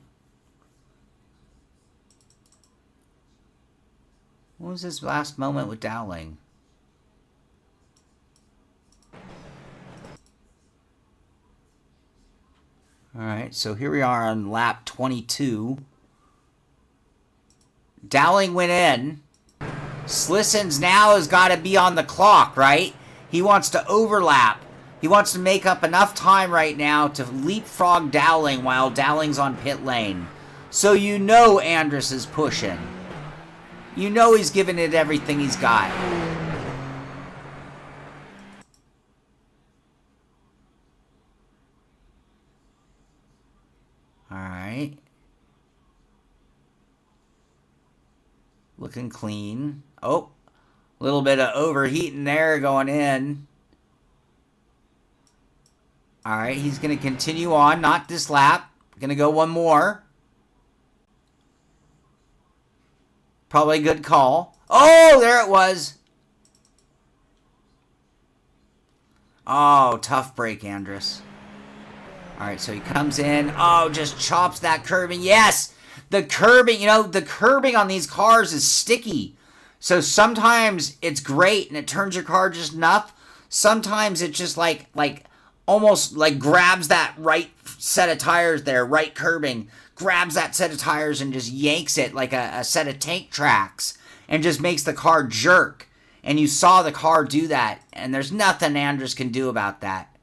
What was his last moment with Dowling? Alright, so here we are on lap 22. Dowling went in. Slisson's now has got to be on the clock, right? He wants to overlap. He wants to make up enough time right now to leapfrog Dowling while Dowling's on pit lane. So you know Andrus is pushing. You know he's giving it everything he's got. Alright. Looking clean. Oh, a little bit of overheating there going in. Alright, he's going to continue on. Not this lap. Going to go one more. Probably a good call. Oh, there it was. Oh, tough break, Andrus. Alright, so he comes in. Oh, just chops that curbing. Yes! The curbing, you know, the curbing on these cars is sticky. So sometimes it's great and it turns your car just enough. Sometimes it just like almost like grabs that right set of tires there, right curbing, grabs that set of tires and just yanks it like a set of tank tracks and just makes the car jerk. And you saw the car do that, and there's nothing Andrus can do about that.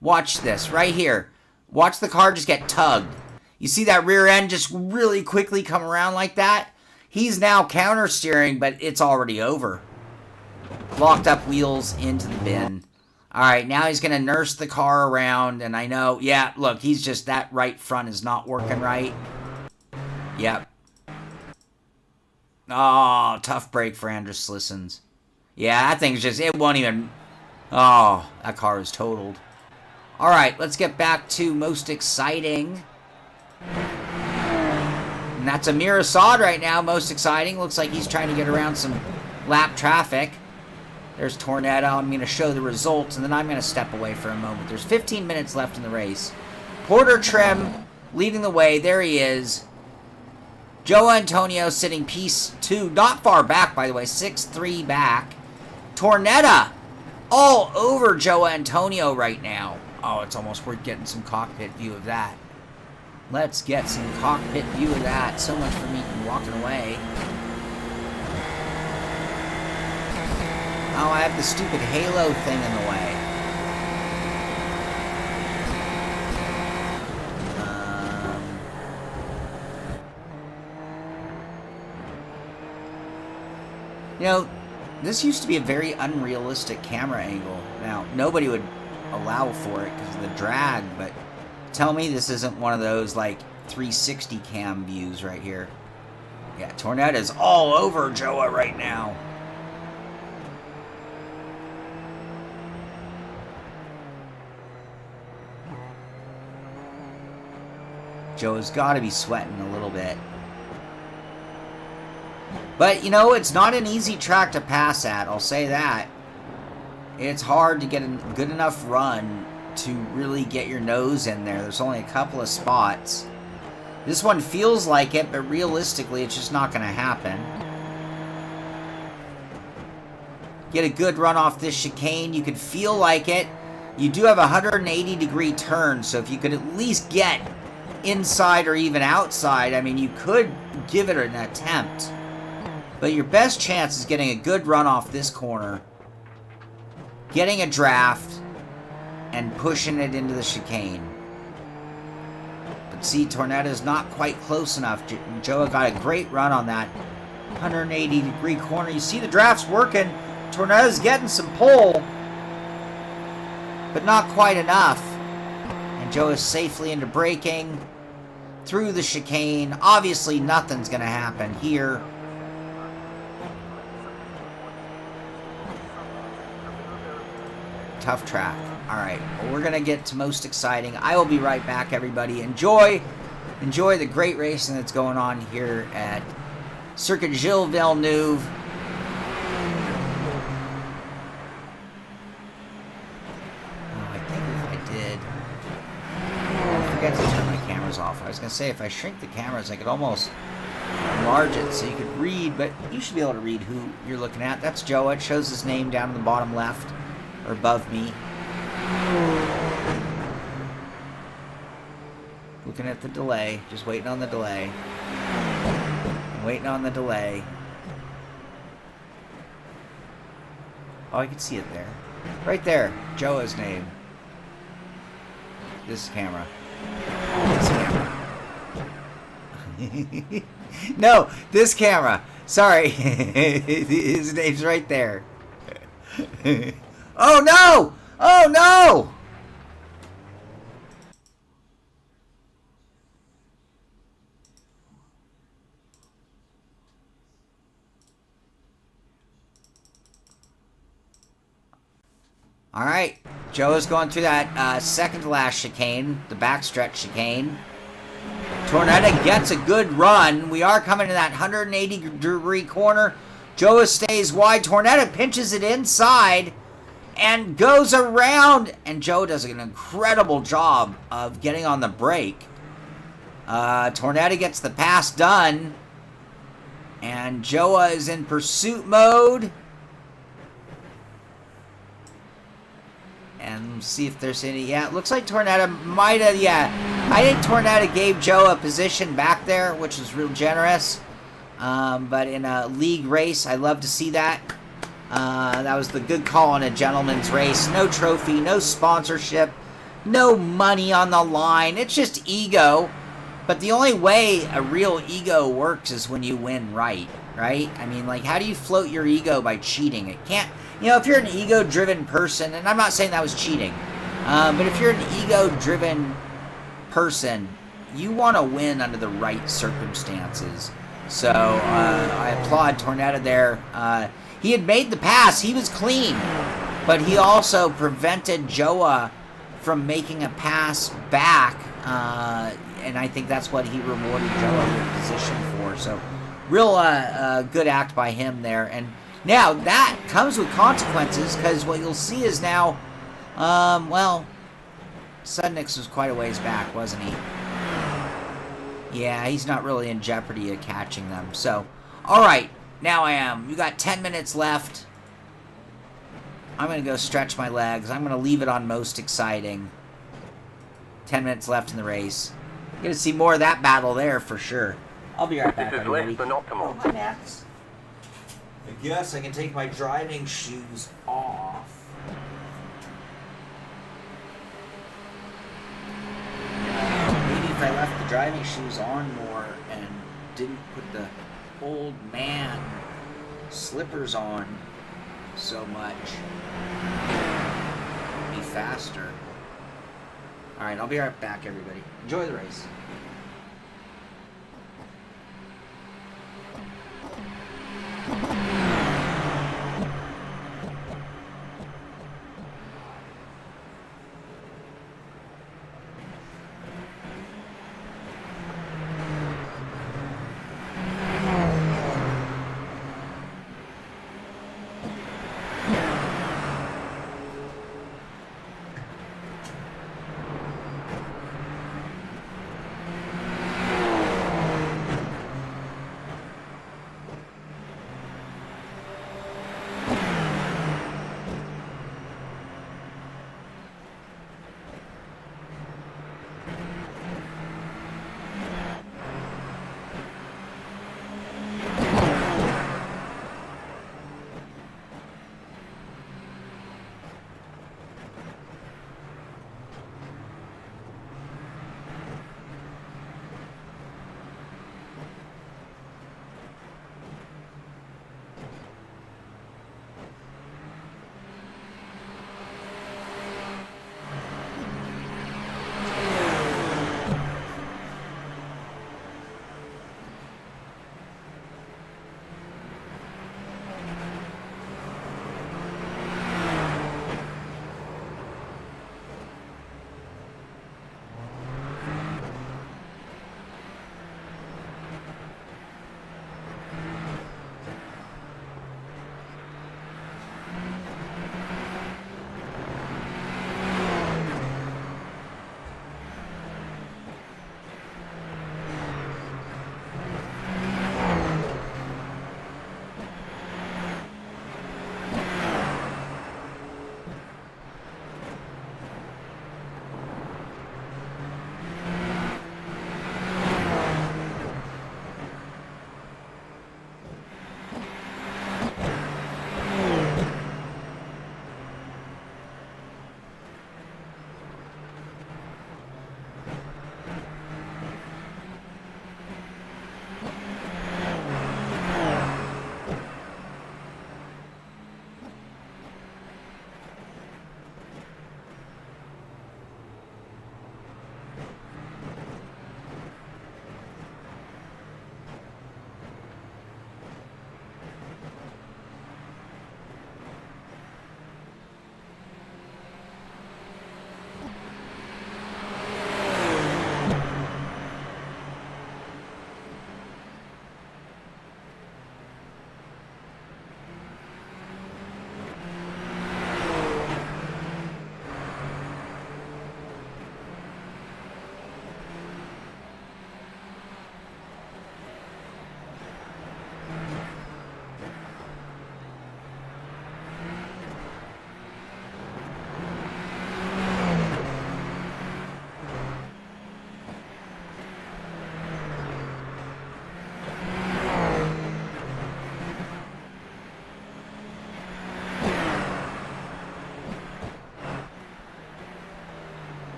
Watch this right here. Watch the car just get tugged. You see that rear end just really quickly come around like that? He's now counter steering, but it's already over. Locked up wheels into the bin. Alright, now he's going to nurse the car around, and I know, yeah, look, he's just, that right front is not working right. Yep. Oh, tough break for Andrus Slissons. Yeah, that thing's just, it won't even, oh, that car is totaled. Alright, let's get back to most exciting. And that's Amir Assad right now, most exciting. Looks like he's trying to get around some lap traffic. There's Tornado. I'm going to show the results, and then I'm going to step away for a moment. There's 15 minutes left in the race. Porter Trim leading the way. There he is. Joe Antonio sitting P2. Not far back, by the way. 6-3 back. Tornetta all over Joe Antonio right now. Oh, it's almost worth getting some cockpit view of that. Let's get some cockpit view of that. So much for me walking away. Oh, I have the stupid halo thing in the way. You know, this used to be a very unrealistic camera angle. Now, nobody would allow for it because of the drag, but tell me this isn't one of those, like, 360 cam views right here. Yeah, Tornetta's all over Joa right now. Joe's got to be sweating a little bit. But, you know, it's not an easy track to pass at, I'll say that. It's hard to get a good enough run to really get your nose in there. There's only a couple of spots. This one feels like it, but realistically, it's just not going to happen. Get a good run off this chicane. You could feel like it. You do have a 180-degree turn, so if you could at least get inside or even outside, I mean, you could give it an attempt. But your best chance is getting a good run off this corner, getting a draft, and pushing it into the chicane. But see, Tornetta's not quite close enough. Joa got a great run on that 180-degree corner. You see the draft's working. Tornetta's getting some pull, but not quite enough. And Joe is safely into braking through the chicane. Obviously, nothing's going to happen here. Tough track. All right, well, we're going to get to most exciting. I will be right back, everybody. Enjoy enjoy the great racing that's going on here at Circuit Gilles Villeneuve. Oh, I think if I did... I forgot to turn my cameras off. I was going to say, if I shrink the cameras, I could almost enlarge it so you could read, but you should be able to read who you're looking at. That's Joe. It shows his name down in the bottom left, or above me. Looking at the delay, just waiting on the delay. Waiting on the delay. Oh, I can see it there. Right there, Joa's name. This camera. This camera. No, this camera. Sorry. His name's right there. Oh no! Oh no! All right, Joe is going through that second to last chicane, the backstretch chicane. Tornetta gets a good run. We are coming to that 180-degree corner. Joe stays wide. Tornetta pinches it inside and goes around. And Joe does an incredible job of getting on the brake. Tornetta gets the pass done. And Joa is in pursuit mode. And see if there's any... Yeah, it looks like Tornetta might have... Yeah, I think Tornetta gave Joe a position back there, which was real generous. But in a league race, I love to see that. That was the good call on a gentleman's race. No trophy, no sponsorship, no money on the line. It's just ego. But the only way a real ego works is when you win right? I mean, like, how do you float your ego by cheating? It can't... You know, if you're an ego-driven person, and I'm not saying that was cheating, but if you're an ego-driven person, you want to win under the right circumstances. So I applaud Tornetta there. He had made the pass. He was clean, but he also prevented Joa from making a pass back, and I think that's what he rewarded Joa with position for. So real good act by him there. And now, that comes with consequences, because what you'll see is now, well, Sudnix was quite a ways back, wasn't he? Yeah, he's not really in jeopardy of catching them. So, alright, now I am. You got 10 minutes left. I'm going to go stretch my legs. I'm going to leave it on most exciting. 10 minutes left in the race. You're going to see more of that battle there for sure. I'll be right back, everybody. This is less than optimal. Oh, hi, Max. I guess I can take my driving shoes off. Maybe if I left the driving shoes on more and didn't put the old man slippers on so much, it'd be faster. Alright, I'll be right back, everybody. Enjoy the race.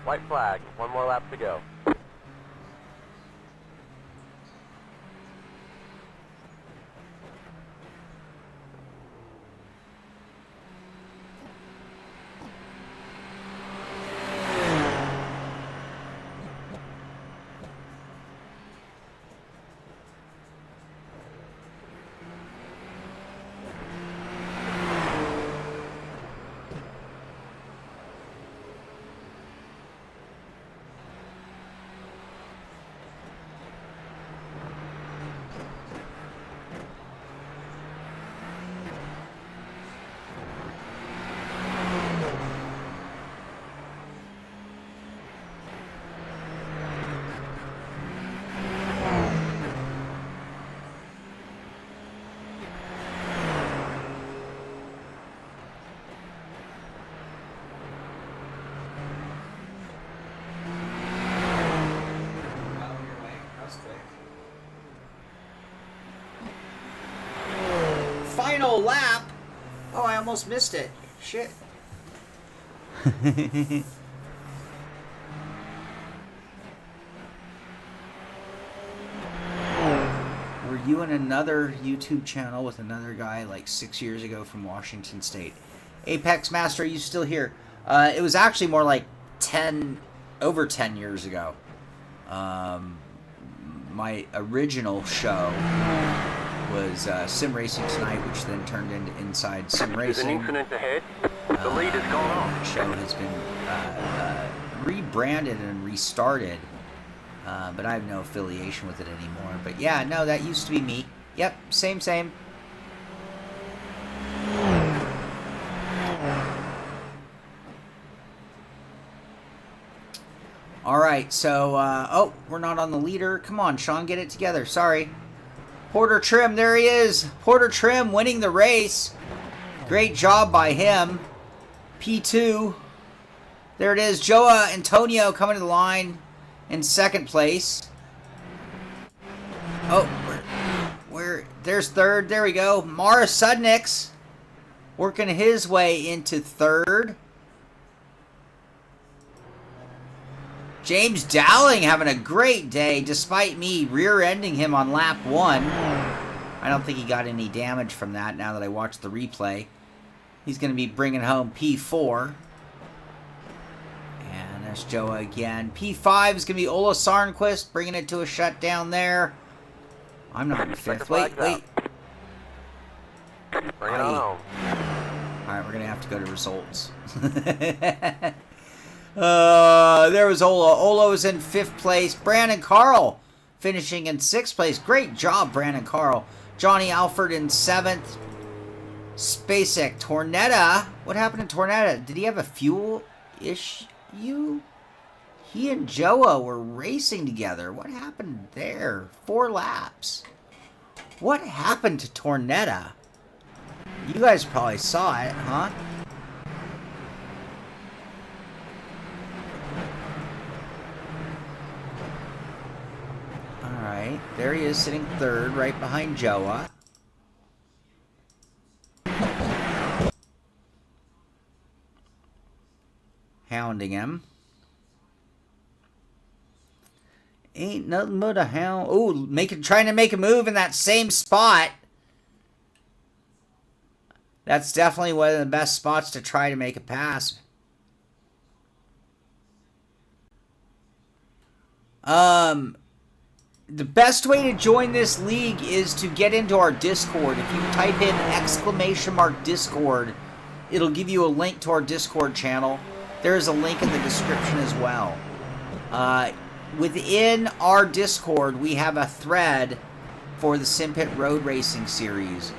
White flag. One more lap to go. Final lap. Oh, I almost missed it. Shit. Were you in another YouTube channel with another guy like 6 years ago from Washington State? Apex Master, are you still here? It was actually more like over 10 years ago. My original show was Sim Racing Tonight, which then turned into Inside Sim There's an Racing. incident ahead. The lead has gone off. The show has been rebranded and restarted, but I have no affiliation with it anymore. But yeah, no, that used to be me. Yep, same. All right, so, oh, we're not on the leader. Come on, Sean, get it together. Sorry. Porter Trim, there he is. Porter Trim winning the race. Great job by him. P2. There it is. Joa Antonio coming to the line in second place. Oh, there's third. There we go. Mara Sudnix working his way into third. James Dowling having a great day despite me rear-ending him on lap 1. I don't think he got any damage from that now that I watched the replay. He's going to be bringing home P4. And there's Joa again. P5 is going to be Ola Sarnquist bringing it to a shutdown there. I'm not in fifth. Wait. Bring it on home. Alright, we're going to have to go to results. There was Ola. Ola was in 5th place. Brandon Carl finishing in 6th place. Great job, Brandon Carl. Johnny Alford in 7th. Spacek. Tornetta. What happened to Tornetta? Did he have a fuel issue? He and Joa were racing together. What happened there? 4 laps. What happened to Tornetta? You guys probably saw it, huh? Alright, there he is sitting 3rd, right behind Joa. Hounding him. Ain't nothing but a hound. Ooh, trying to make a move in that same spot. That's definitely one of the best spots to try to make a pass. The best way to join this league is to get into our Discord. If you type in !Discord, it'll give you a link to our Discord channel. There is a link in the description as well. Within our Discord, we have a thread for the Simpit Road Racing Series.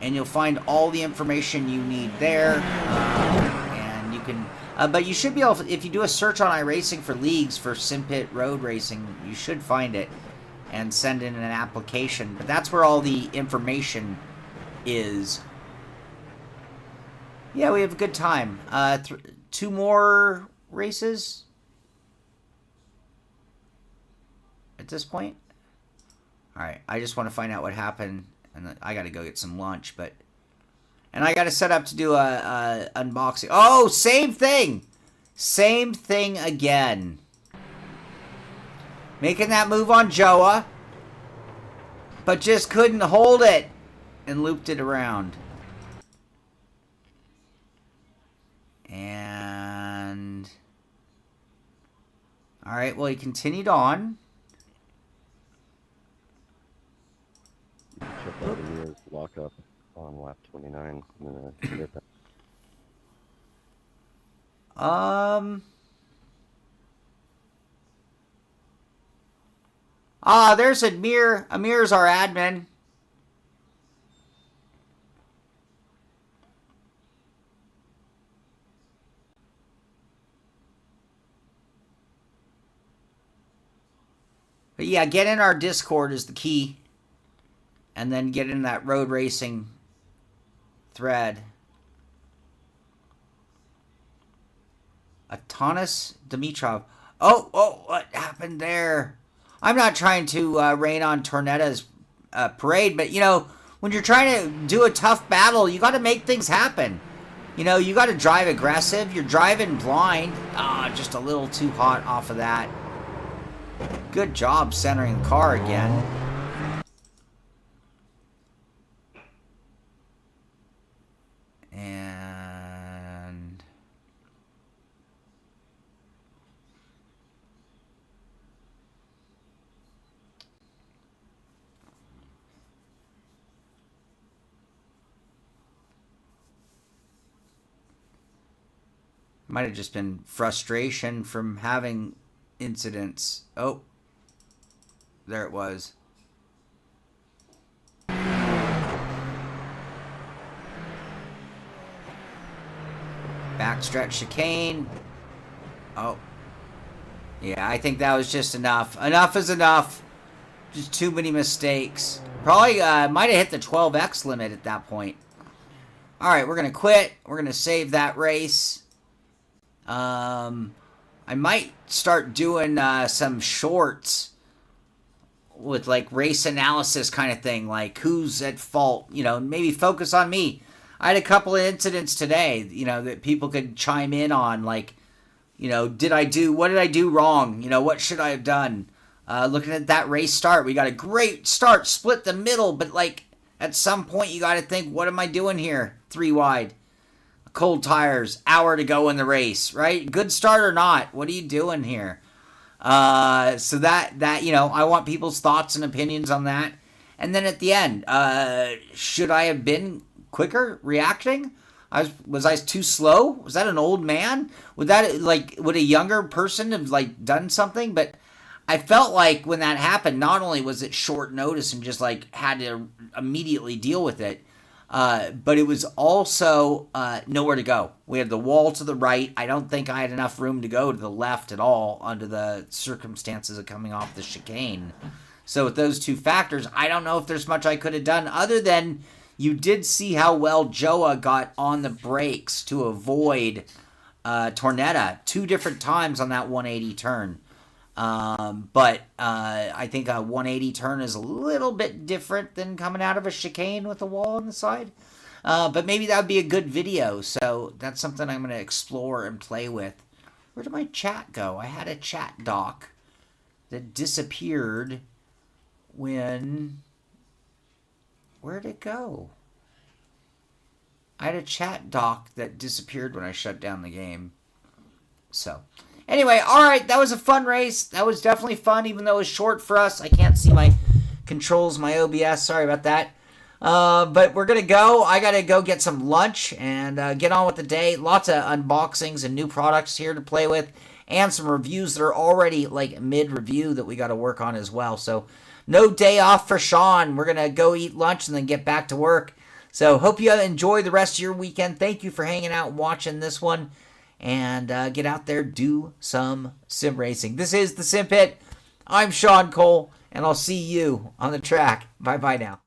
And you'll find all the information you need there. And you can... but you should be able... If you do a search on iRacing for leagues for Simpit Road Racing, you should find it. And send in an application. But that's where all the information is. Yeah, we have a good time. 2 more races at this point. Alright, I just want to find out what happened. And I got to go get some lunch. And I got to set up to do a unboxing. Oh, same thing! Same thing again. Making that move on Joa, but just couldn't hold it and looped it around. And all right, well, he continued on. Check out the mirrors lock up on lap 29. I'm gonna get that. There's Amir. Amir's our admin. But yeah, get in our Discord is the key. And then get in that road racing thread. Atanas Dimitrov. Oh, what happened there? I'm not trying to rain on Tornetta's parade, but, you know, when you're trying to do a tough battle, you got to make things happen. You know, you got to drive aggressive. You're driving blind. Just a little too hot off of that. Good job centering the car again. And might have just been frustration from having incidents. Oh, there it was. Backstretch chicane. Oh. Yeah, I think that was just enough. Enough is enough. Just too many mistakes. Probably might have hit the 12x limit at that point. Alright, we're going to quit. We're going to save that race. I might start doing some shorts with like race analysis kind of thing. Like who's at fault. You know, maybe focus on me. I had a couple of incidents today, you know, that people could chime in on, like, you know, what did I do wrong? You know, what should I have done? Looking at that race start, we got a great start, split the middle, but, like, at some point you got to think, what am I doing here? 3 wide. Cold tires, hour to go in the race, right? Good start or not, what are you doing here? So that you know, I want people's thoughts and opinions on that. And then at the end, should I have been quicker reacting? Was I too slow? Was that an old man? Would a younger person have like done something? But I felt like when that happened, not only was it short notice and just like had to immediately deal with it, but it was also nowhere to go. We had the wall to the right. I don't think I had enough room to go to the left at all under the circumstances of coming off the chicane. So with those two factors, I don't know if there's much I could have done other than you did see how well Joa got on the brakes to avoid Tornetta 2 different times on that 180 turn. But I think a 180 turn is a little bit different than coming out of a chicane with a wall on the side. But maybe that would be a good video. So that's something I'm going to explore and play with. Where did my chat go? I had a chat doc that disappeared when... Where'd it go? I had a chat doc that disappeared when I shut down the game. So, anyway, alright, that was a fun race. That was definitely fun, even though it was short for us. I can't see my controls, my OBS. Sorry about that. But we're going to go. I got to go get some lunch and get on with the day. Lots of unboxings and new products here to play with. And some reviews that are already, like, mid-review that we got to work on as well. So, no day off for Sean. We're going to go eat lunch and then get back to work. So, hope you enjoy the rest of your weekend. Thank you for hanging out and watching this one. And get out there, do some sim racing. This is the Sim Pit. I'm Sean Cole, and I'll see you on the track. Bye-bye now.